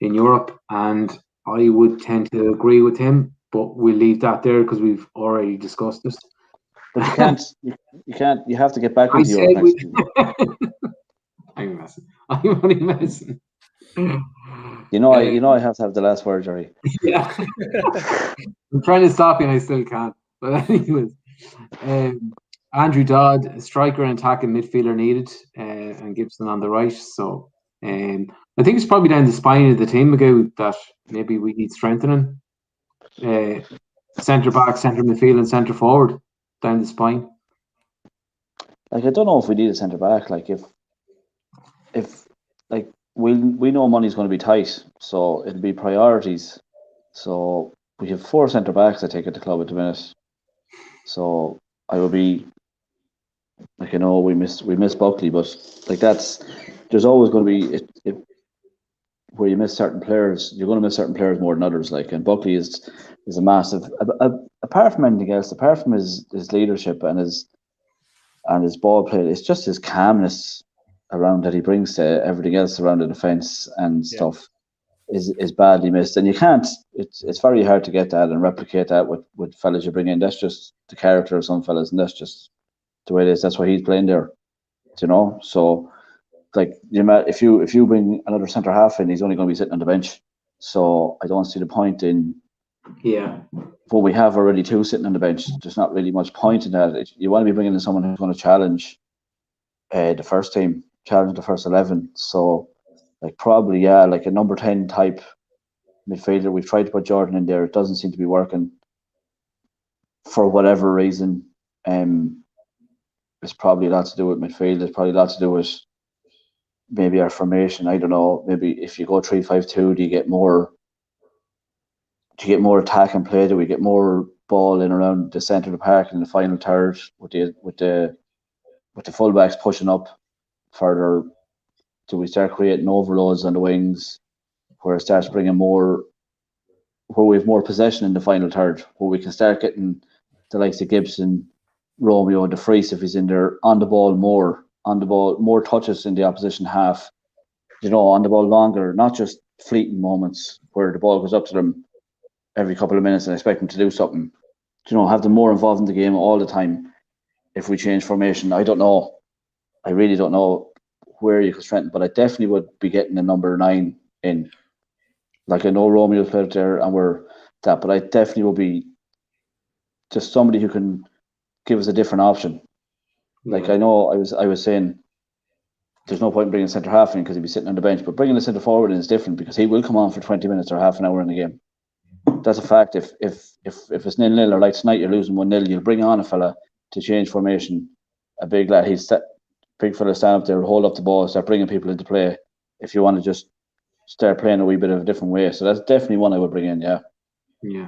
in Europe, and I would tend to agree with him. But we'll leave that there because we've already discussed this. But you can't. You have to get back into Europe next season. I'm messing. I'm only messing. You know, I have to have the last word, Jerry. Yeah. I'm trying to stop you and I still can't. But anyways, Andrew Dodd, striker and attacking midfielder needed, and Gibson on the right. So I think it's probably down the spine of the team ago that maybe we need strengthening. Centre back, centre midfield, and centre forward down the spine. Like, I don't know if we need a centre back. Like, if like we know money's going to be tight, so it'll be priorities. So we have 4 centre backs, I think, at the club at the minute. So I will be like, I know we miss Buckley, but like there's always going to be where you miss certain players, you're going to miss certain players more than others. Like, and Buckley is a massive. Apart from anything else, apart from his leadership and his ball play, it's just his calmness around that he brings to everything else around the defence and stuff is badly missed. And you can't. It's very hard to get that and replicate that with fellas you bring in. That's just the character of some fellas, and that's just the way it is. That's why he's playing there. You know, so like if you bring another centre half in, he's only going to be sitting on the bench. So I don't see the point in. Yeah. Well, we have already 2 sitting on the bench. There's not really much point in that. You want to be bringing in someone who's going to challenge the first team, challenge the first 11. So, like probably like a number 10 type midfielder. We've tried to put Jordan in there. It doesn't seem to be working for whatever reason. It's probably a lot to do with midfield. It's probably a lot to do with maybe our formation. I don't know. Maybe if you go 3-5-2, do you get more attack and play? Do we get more ball in around the centre of the park in the final third with the fullbacks pushing up further? Do we start creating overloads on the wings where it starts bringing more, where we have more possession in the final third, where we can start getting the likes of Gibson, Romeo, and De Vries, if he's in there, on the ball, more touches in the opposition half, on the ball longer, not just fleeting moments where the ball goes up to them every couple of minutes and expect them to do something. Have them more involved in the game all the time. If we change formation, I don't know. I really don't know where you could strengthen, but I definitely would be getting a number 9 in. Like I know Romeo's played there and we're that, but I definitely will be just somebody who can give us a different option. Like I know I was saying there's no point in bringing centre half in because he'd be sitting on the bench, but bringing the centre forward in is different because he will come on for 20 minutes or half an hour in the game. That's a fact. If it's 0-0 or like tonight you're losing 1-0, you'll bring on a fella to change formation. A big lad, big fella stand up there, hold up the ball, start bringing people into play. If you want to just start playing a wee bit of a different way, so that's definitely one I would bring in. Yeah.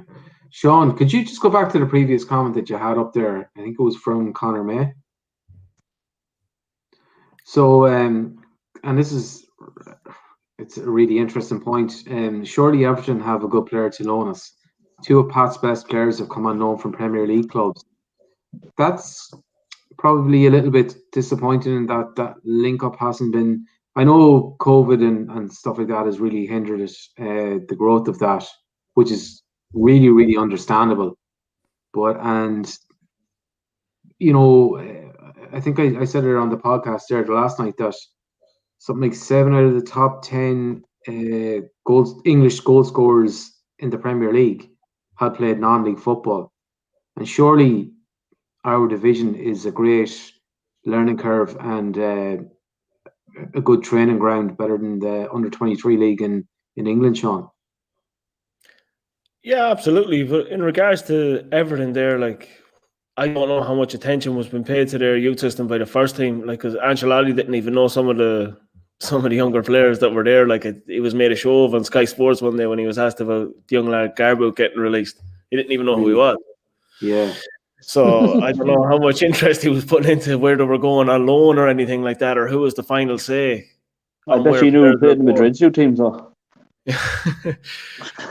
Sean, could you just go back to the previous comment that you had up there? I think it was from Conor May. So, and this is, it's a really interesting point. Surely Everton have a good player to loan us. 2 of Pat's best players have come on loan from Premier League clubs. That's probably a little bit disappointing in that link up hasn't been. I know COVID and stuff like that has really hindered it, the growth of that, which is really, really understandable. But, and, I think I said it on the podcast there last night that something like 7 out of the top 10 English goal scorers in the Premier League had played non-league football. And surely our division is a great learning curve and a good training ground, better than the under-23 league in England, Sean. Yeah, absolutely. But in regards to Everton there, like, I don't know how much attention was being paid to their youth system by the first team. Like, because Ancelotti didn't even know some of the younger players that were there. Like, it was made a show of on Sky Sports one day when he was asked about the young lad Garboot getting released. He didn't even know who he was. Yeah. So I don't know how much interest he was putting into where they were going on loan or anything like that, or who was the final say. I bet you knew he played in Madrid's youth team, though.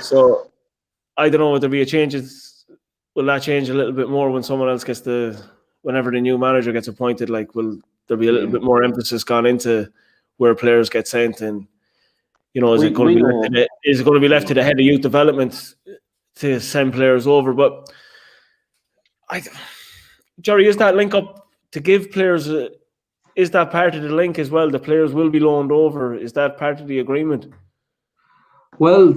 So I don't know, would there be a change? Will that change a little bit more when someone else whenever the new manager gets appointed? Like, will there be a little bit more emphasis gone into where players get sent? And, is it going to be left to the head of youth development to send players over? But Jerry, is that link up to give players? Is that part of the link as well? The players will be loaned over. Is that part of the agreement? Well,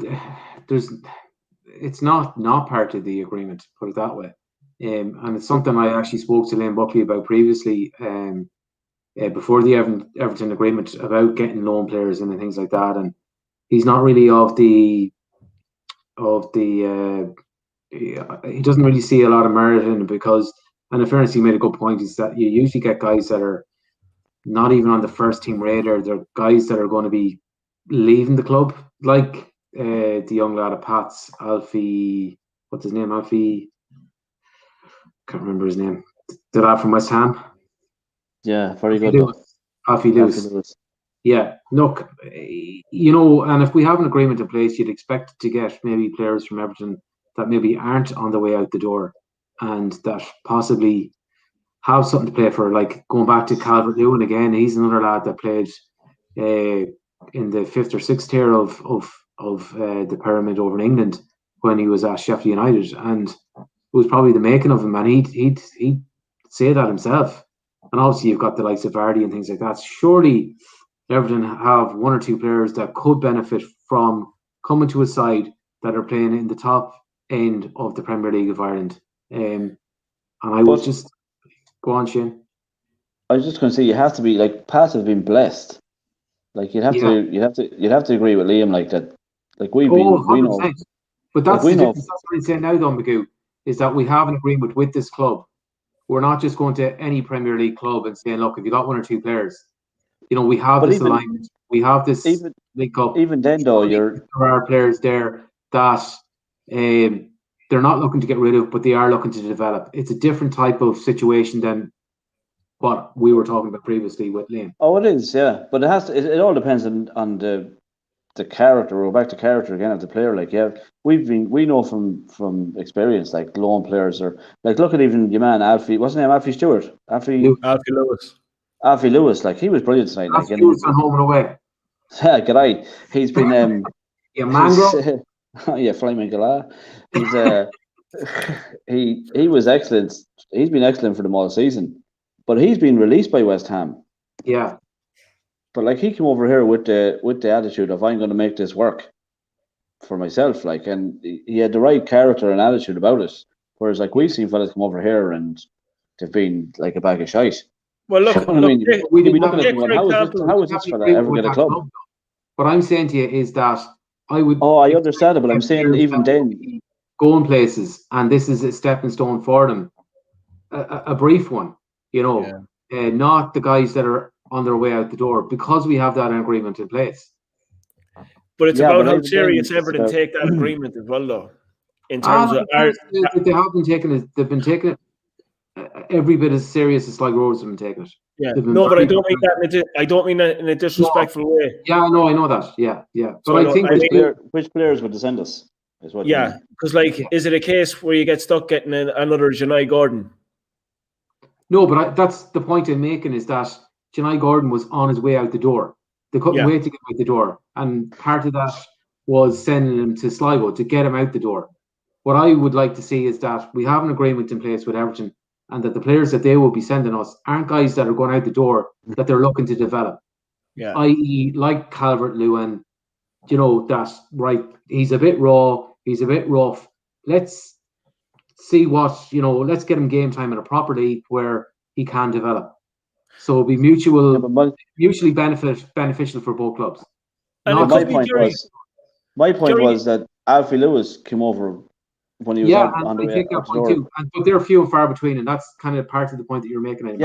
it's not part of the agreement, put it that way. And it's something I actually spoke to Liam Buckley about previously, before the Everton agreement, about getting loan players and things like that. And he's not really he doesn't really see a lot of merit in it because, and in fairness, he made a good point, is that you usually get guys that are not even on the first team radar. They're guys that are going to be leaving the club, like the young lad of Pats, Alfie, what's his name? Alfie, can't remember his name. The lad from West Ham. Yeah, very good. Alfie Lewis. Yeah, look, and if we have an agreement in place, you'd expect to get maybe players from Everton that maybe aren't on the way out the door and that possibly have something to play for, like going back to Calvert-Lewin again. He's another lad that played in the 5th or 6th tier of the pyramid over in England when he was at Sheffield United, and it was probably the making of him, and he'd say that himself. and obviously you've got the likes of Vardy and things like that. Surely Everton have one or two players that could benefit from coming to a side that are playing in the top end of the Premier League of Ireland. And I would just go on, Shane. I was just going to say, you have to be like Pats have been blessed. Like you'd have to agree with Liam like that. Like we know. But that's the difference. That's what I'm saying now, though, Magoo, is that we have an agreement with this club. We're not just going to any Premier League club and saying, look, if you got one or two players, we have this alignment. We have this link up. Even then, though, there are players there that they're not looking to get rid of, but they are looking to develop. It's a different type of situation than what we were talking about previously with Liam. Oh, it is, yeah. But it all depends on the character. We're back to character again of the player. Like, yeah, we know from experience, like loan players are like, look at even your man Alfie. What's his name? Alfie Stewart. Alfie Lewis. Alfie Lewis, like he was brilliant tonight. Alfie Lewis on home and away. Yeah, g'day. He's been yeah, Mangro. Yeah, Flaming Gala. He's he was excellent. He's been excellent for them all season, but he's been released by West Ham. Yeah. But like he came over here with the attitude of I'm going to make this work for myself, like, and he had the right character and attitude about it. Whereas like we've seen fellas come over here and they've been like a bag of shite. Well, look, I mean, we'd be looking at going, how is this fella ever get a club? What I'm saying to you is that I would. Oh, I understand it, but I'm saying even then, going places, and this is a stepping stone for them, a brief one, not the guys that are on their way out the door, because we have that agreement in place. But it's about how serious Everton take that agreement as well, though. In terms of they have been taking it, they've been taking it every bit as serious as like Rovers have been taking it. Yeah, no, but I don't mean that. I don't mean that in a disrespectful way. Yeah, no, I know that. Yeah. But so I think which players would descend us is what. Yeah, because is it a case where you get stuck getting another Janai Gordon? No, but that's the point I'm making, is that Janai Gordon was on his way out the door. They couldn't wait to get out the door, and part of that was sending him to Sligo to get him out the door. What I would like to see is that we have an agreement in place with Everton, and that the players that they will be sending us aren't guys that are going out the door that they're looking to develop. Yeah. I.e., like Calvert-Lewin, that's right. He's a bit raw. He's a bit rough. Let's see let's get him game time in a proper league where he can develop. So it'll be mutually beneficial for both clubs. My point was that Alfie Lewis came over when he was on the way out the door. But they're few and far between, and that's kind of part of the point that you're making.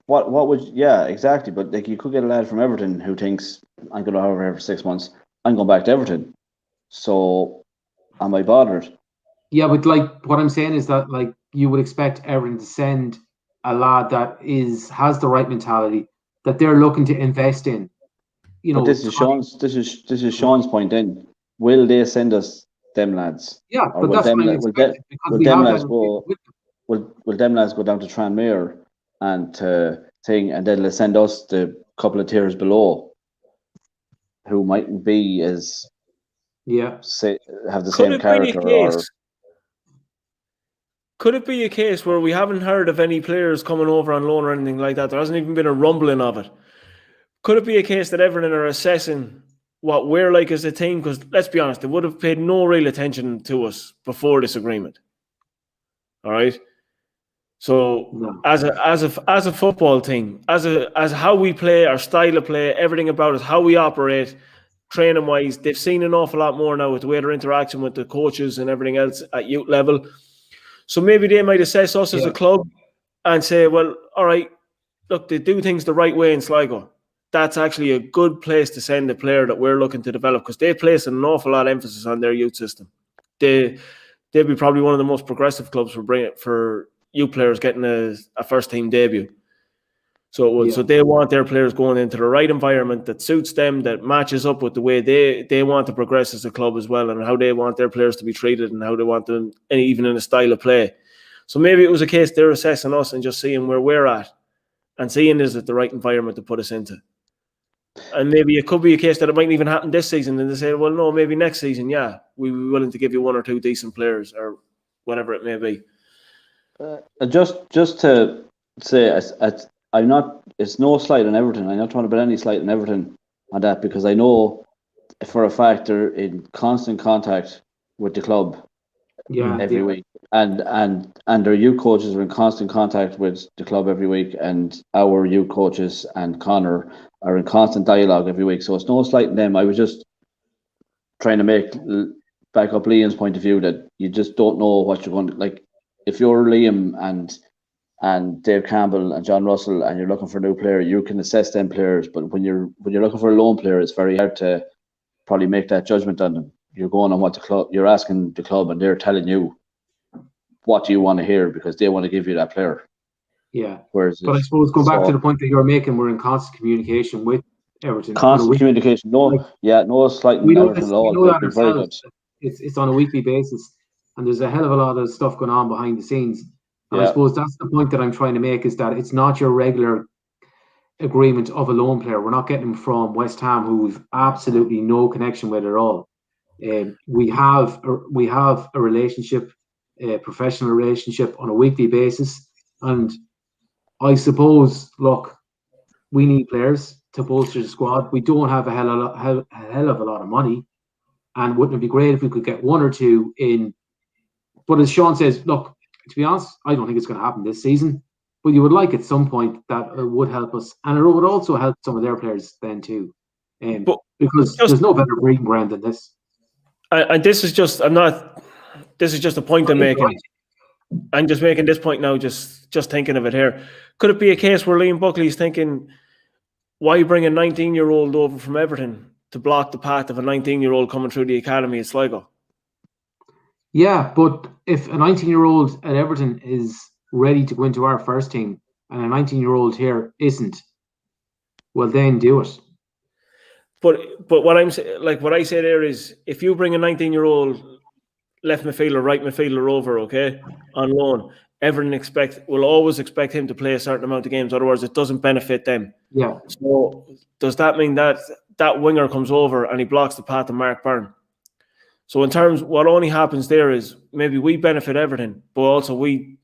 What would exactly? But like, you could get a lad from Everton who thinks I'm going to have here for 6 months. I'm going back to Everton. So am I bothered? Yeah, but like what I'm saying is that like you would expect Everton to send a lad that has the right mentality, that they're looking to invest in. But this is Sean's point. Then will they send us them lads? Yeah, or but that's what I'm expecting. Will them lads go down to Tranmere and thing, and then they'll send us the couple of tiers below, who mightn't be as have the same character? Could it be a case where we haven't heard of any players coming over on loan or anything like that? There hasn't even been a rumbling of it. Could it be a case that Everton are assessing what we're like as a team? Because let's be honest, they would have paid no real attention to us before this agreement. All right. So as a football team, as how we play, our style of play, everything about us, how we operate, training wise, they've seen an awful lot more now with the way their interaction with the coaches and everything else at youth level. So maybe they might assess us as a club and say, well, all right, look, they do things the right way in Sligo. That's actually a good place to send a player that we're looking to develop, because they place an awful lot of emphasis on their youth system. They'd be probably one of the most progressive clubs for youth players getting a first team debut. So they want their players going into the right environment that suits them, that matches up with the way they want to progress as a club as well, and how they want their players to be treated and how they want them, and even in a style of play. So maybe it was a case they're assessing us and just seeing where we're at and seeing is it the right environment to put us into. And maybe it could be a case that it mightn't even happen this season, and they say, well, no, maybe next season, we'll be willing to give you one or two decent players or whatever it may be. Just to say I'm not. It's no slight on Everton. I'm not trying to put any slight on Everton on that because I know for a fact they're in constant contact with the club every week, and their youth coaches are in constant contact with the club every week, and our youth coaches and Connor are in constant dialogue every week. So it's no slight on them. I was just trying to back up Liam's point of view that you just don't know what you're going to like. If you're Liam and Dave Campbell and John Russell and you're looking for a new player, you can assess them players. But when you're looking for a loan player, it's very hard to probably make that judgment on them. You're going on what the club, you're asking the club, and they're telling you what do you want to hear because they want to give you that player. Yeah. Whereas, but I suppose going back to the point that you're making, we're in constant communication with Everton. Constant communication. No slight in Everton at all. We know that ourselves. It's on a weekly basis, and there's a hell of a lot of stuff going on behind the scenes. And I suppose that's the point that I'm trying to make, is that it's not your regular agreement of a loan player. We're not getting him from West Ham, who we've absolutely no connection with at all. We have a relationship, a professional relationship on a weekly basis, and I suppose, look, we need players to bolster the squad. We don't have a hell of a lot of money, and wouldn't it be great if we could get one or two in? But as Sean says, look, to be honest, I don't think it's going to happen this season. But you would like at some point that it would help us, and it would also help some of their players then too, because there's no better breeding ground than this. And this is just a point I'm making. Right. I'm just making this point now, just thinking of it here. Could it be a case where Liam Buckley's thinking, why bring a 19-year-old over from Everton to block the path of a 19-year-old coming through the academy at Sligo? Yeah, but if a 19-year-old at Everton is ready to go into our first team and a 19-year-old here isn't, well, then do it. But what I say there is, if you bring a 19-year-old left midfielder, right midfielder over, okay, on loan, Everton will always expect him to play a certain amount of games. Otherwise, it doesn't benefit them. Yeah. So does that mean that winger comes over and he blocks the path of Mark Byrne? So in terms, what only happens there is maybe we benefit Everton, but also we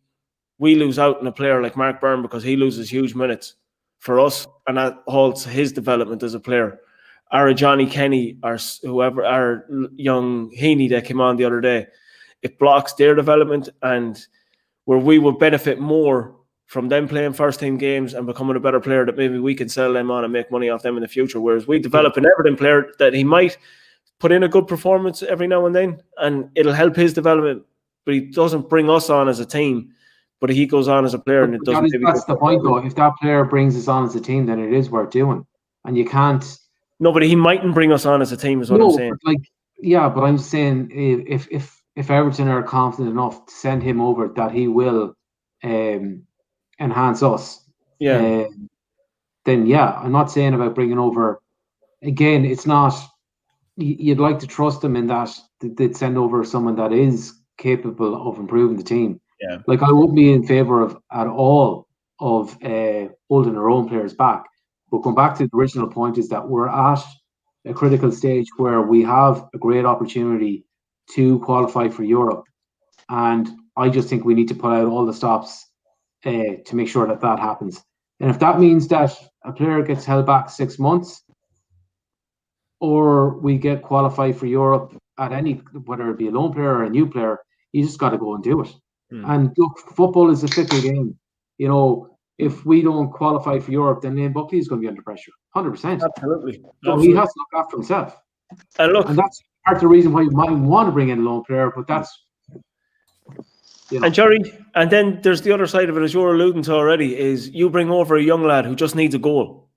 lose out on a player like Mark Byrne because he loses huge minutes for us, and that halts his development as a player. Our Johnny Kenny, or whoever, our young Heaney that came on the other day, it blocks their development, and where we would benefit more from them playing first team games and becoming a better player, that maybe we can sell them on and make money off them in the future. Whereas we develop an Everton player that he might put in a good performance every now and then, and it'll help his development, but he doesn't bring us on as a team, but he goes on as a player. And it doesn't. That's the point, though. If that player brings us on as a team, then it is worth doing. And you can't. No, but he mightn't bring us on as a team, is what I'm saying. But I'm saying if Everton are confident enough to send him over, that he will enhance us. Yeah. Then I'm not saying about bringing over. Again, it's not. You'd like to trust them in that they'd send over someone that is capable of improving the team. Yeah. Like, I wouldn't be in favour at all of holding our own players back. But going back to the original point, is that we're at a critical stage where we have a great opportunity to qualify for Europe. And I just think we need to put out all the stops to make sure that happens. And if that means that a player gets held back 6 months, or we get qualified for Europe at any, whether it be a loan player or a new player, you just got to go and do it. And look, football is a fickle game. You know, if we don't qualify for Europe, then Liam Buckley is going to be under pressure, 100%. Absolutely. So he has to look after himself. And that's part of the reason why you might want to bring in a loan player, but that's... And Jerry, and then there's the other side of it, as you're alluding to already, is you bring over a young lad who just needs a goal.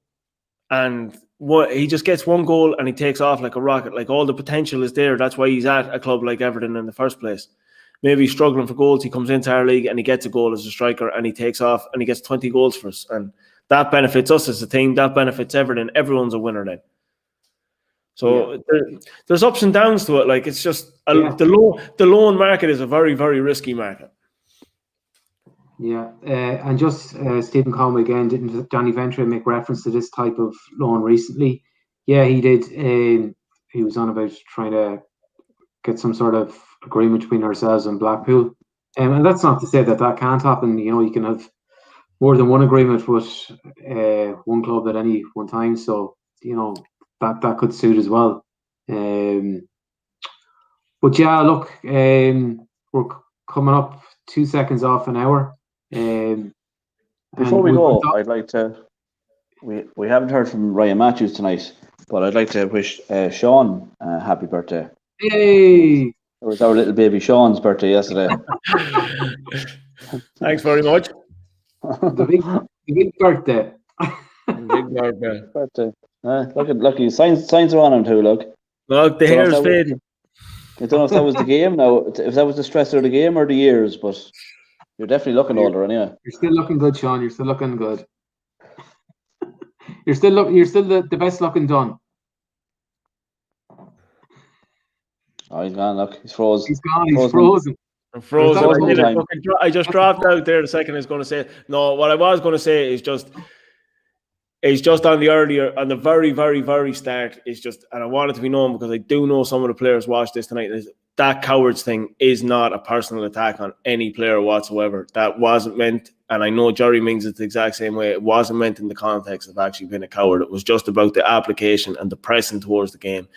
And he just gets one goal and he takes off like a rocket. Like, all the potential is there. That's why he's at a club like Everton in the first place. Maybe he's struggling for goals. He comes into our league and he gets a goal as a striker and he takes off and he gets 20 goals for us. And that benefits us as a team. That benefits Everton. Everyone's a winner then. So there's ups and downs to it. Like, it's just the loan market is a very, very risky market. Yeah, and just Stephen Conway again, didn't Johnny Ventre make reference to this type of loan recently? Yeah, he did. He was on about trying to get some sort of agreement between ourselves and Blackpool. And that's not to say that can't happen. You know, you can have more than one agreement with one club at any one time, so that could suit as well. But yeah, look, we're coming up 2 seconds off an hour. Before we go, I'd like to. We haven't heard from Ryan Matthews tonight, but I'd like to wish Sean a happy birthday. Hey! It was our little baby Sean's birthday yesterday. Thanks very much. The big birthday. Big birthday. Look, signs are on him too. Look, the hair is fading. I don't know if that was the game now, if that was the stress of the game or the years, but you're definitely looking older anyway. You're still looking good, Sean. You're still looking good. You're still the best looking done. Oh, he's gone. Look, he's frozen. He's gone. He's frozen. I'm frozen. I just dropped out there the second I was going to say. No, what I was going to say is just on the very, very, very start is just, and I want it to be known because I do know some of the players watch this tonight, is that cowards thing is not a personal attack on any player whatsoever. That wasn't meant, and I know Jerry means it the exact same way. It wasn't meant in the context of actually being a coward. It was just about the application and the pressing towards the game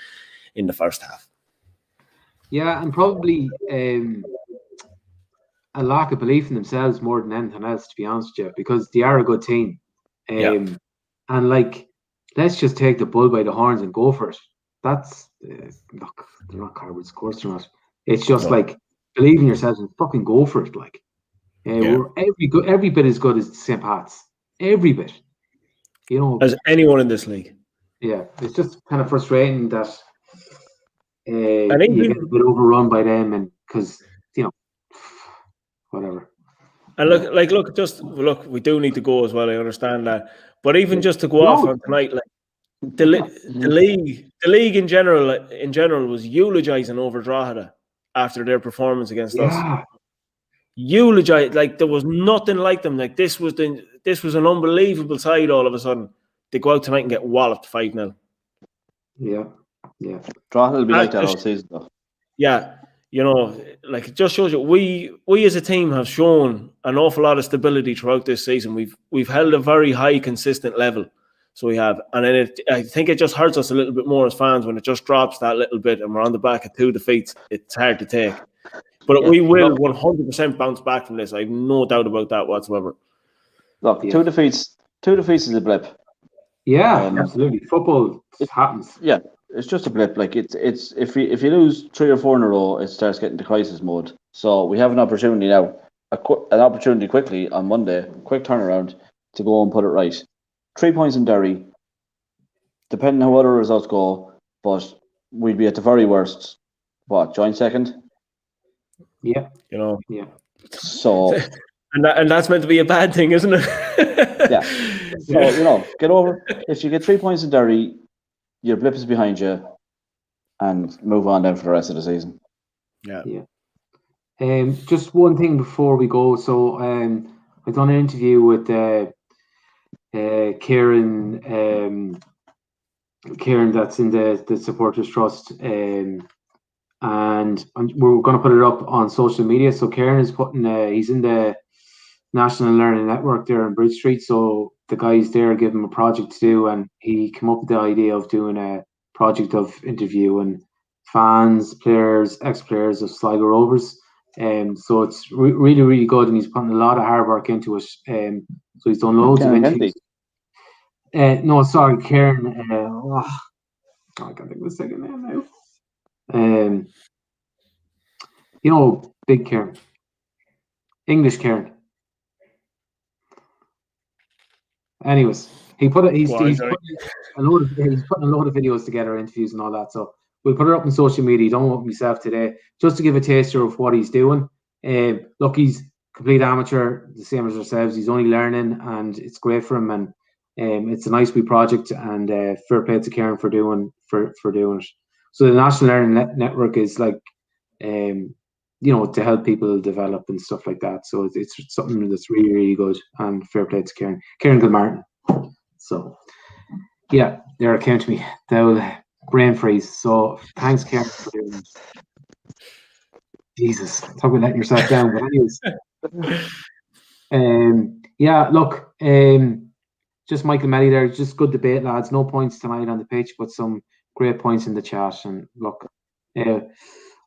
in the first half. Yeah, and probably a lack of belief in themselves more than anything else, to be honest with you, because they are a good team. And let's just take the bull by the horns and go for it. That's look, they're not cowards, of course they're not. It's just believe in yourselves and fucking go for it. We're every bit as good as St Pats, every bit. As anyone in this league. Yeah, it's just kind of frustrating that you get a bit overrun by them, and because whatever. And look, we do need to go as well. I understand that, but even just to go off on tonight, the league in general was eulogizing over Drogheda after their performance against us. Eulogize, there was nothing like them. This was an unbelievable side. All of a sudden, they go out tonight and get walloped 5-0. Yeah. Drogheda will be like that all season, though. Yeah. It just shows you we as a team have shown an awful lot of stability throughout this season. We've held a very high, consistent level. So we have. And then I think it just hurts us a little bit more as fans when it just drops that little bit and we're on the back of 2 defeats. It's hard to take. But we will 100% bounce back from this. I have no doubt about that whatsoever. Look, 2 defeats is a blip. Yeah, absolutely. Football happens. Yeah. It's just a blip. It's if you lose 3 or 4 in a row, it starts getting to crisis mode. So we have an opportunity now, an opportunity quickly on Monday, quick turnaround to go and put it right. 3 points in Derry, depending on how other results go, but we'd be at the very worst. Joint second? Yeah. Yeah. So. and that's meant to be a bad thing, isn't it? Yeah. So get over. If you get 3 points in Derry, your blip is behind you, and move on then for the rest of the season. Yeah. Just one thing before we go. So I've done an interview with Kieran that's in the Supporters Trust, and we're going to put it up on social media. So Kieran is he's in the National Learning Network there in Bridge Street. So the guys there give him a project to do, and he came up with the idea of doing a project of interviewing fans, players, ex-players of Sligo Rovers. So it's really, really good, and he's putting a lot of hard work into it. So he's done loads of interviews. No, sorry, Kieran. I can't think of his second name now. Big Kieran, English Kieran. Anyways, he's putting a load of videos together, interviews and all that. So we'll put it up on social media. Don't want myself today, just to give a taster of what he's doing. Look, he's complete amateur, the same as ourselves. He's only learning, and it's great for him. And it's a nice wee project. And fair play to Kieran for doing it. So the National Learning Network is to help people develop and stuff like that. So it's something that's really, really good, and fair play to Kieran Gilmartin. So yeah, there it came to me. The brain freeze. So thanks, Kieran, for doing it. Jesus, talk about letting yourself down. But anyways, Yeah, look, just Michael Melly there. Just good debate, lads. No points tonight on the pitch, but some great points in the chat. And look,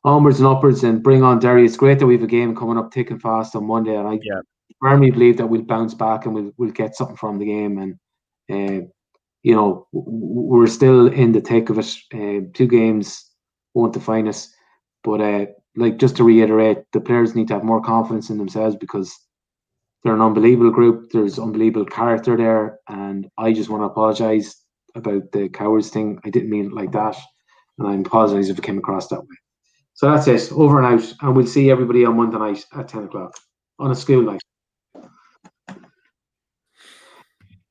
onwards and upwards, and bring on Derry. It's great that we have a game coming up thick and fast on Monday, and I firmly believe that we'll bounce back and we'll get something from the game. And you know, we're still in the thick of it. 2 games won't define us, but like, just to reiterate, the players need to have more confidence in themselves, because they're an unbelievable group. There's unbelievable character there, and I just want to apologise about the cowards thing. I didn't mean it like that, and I apologise if it came across that way. So that's it. Over and out, and we'll see everybody on Monday night at 10 o'clock on a school night.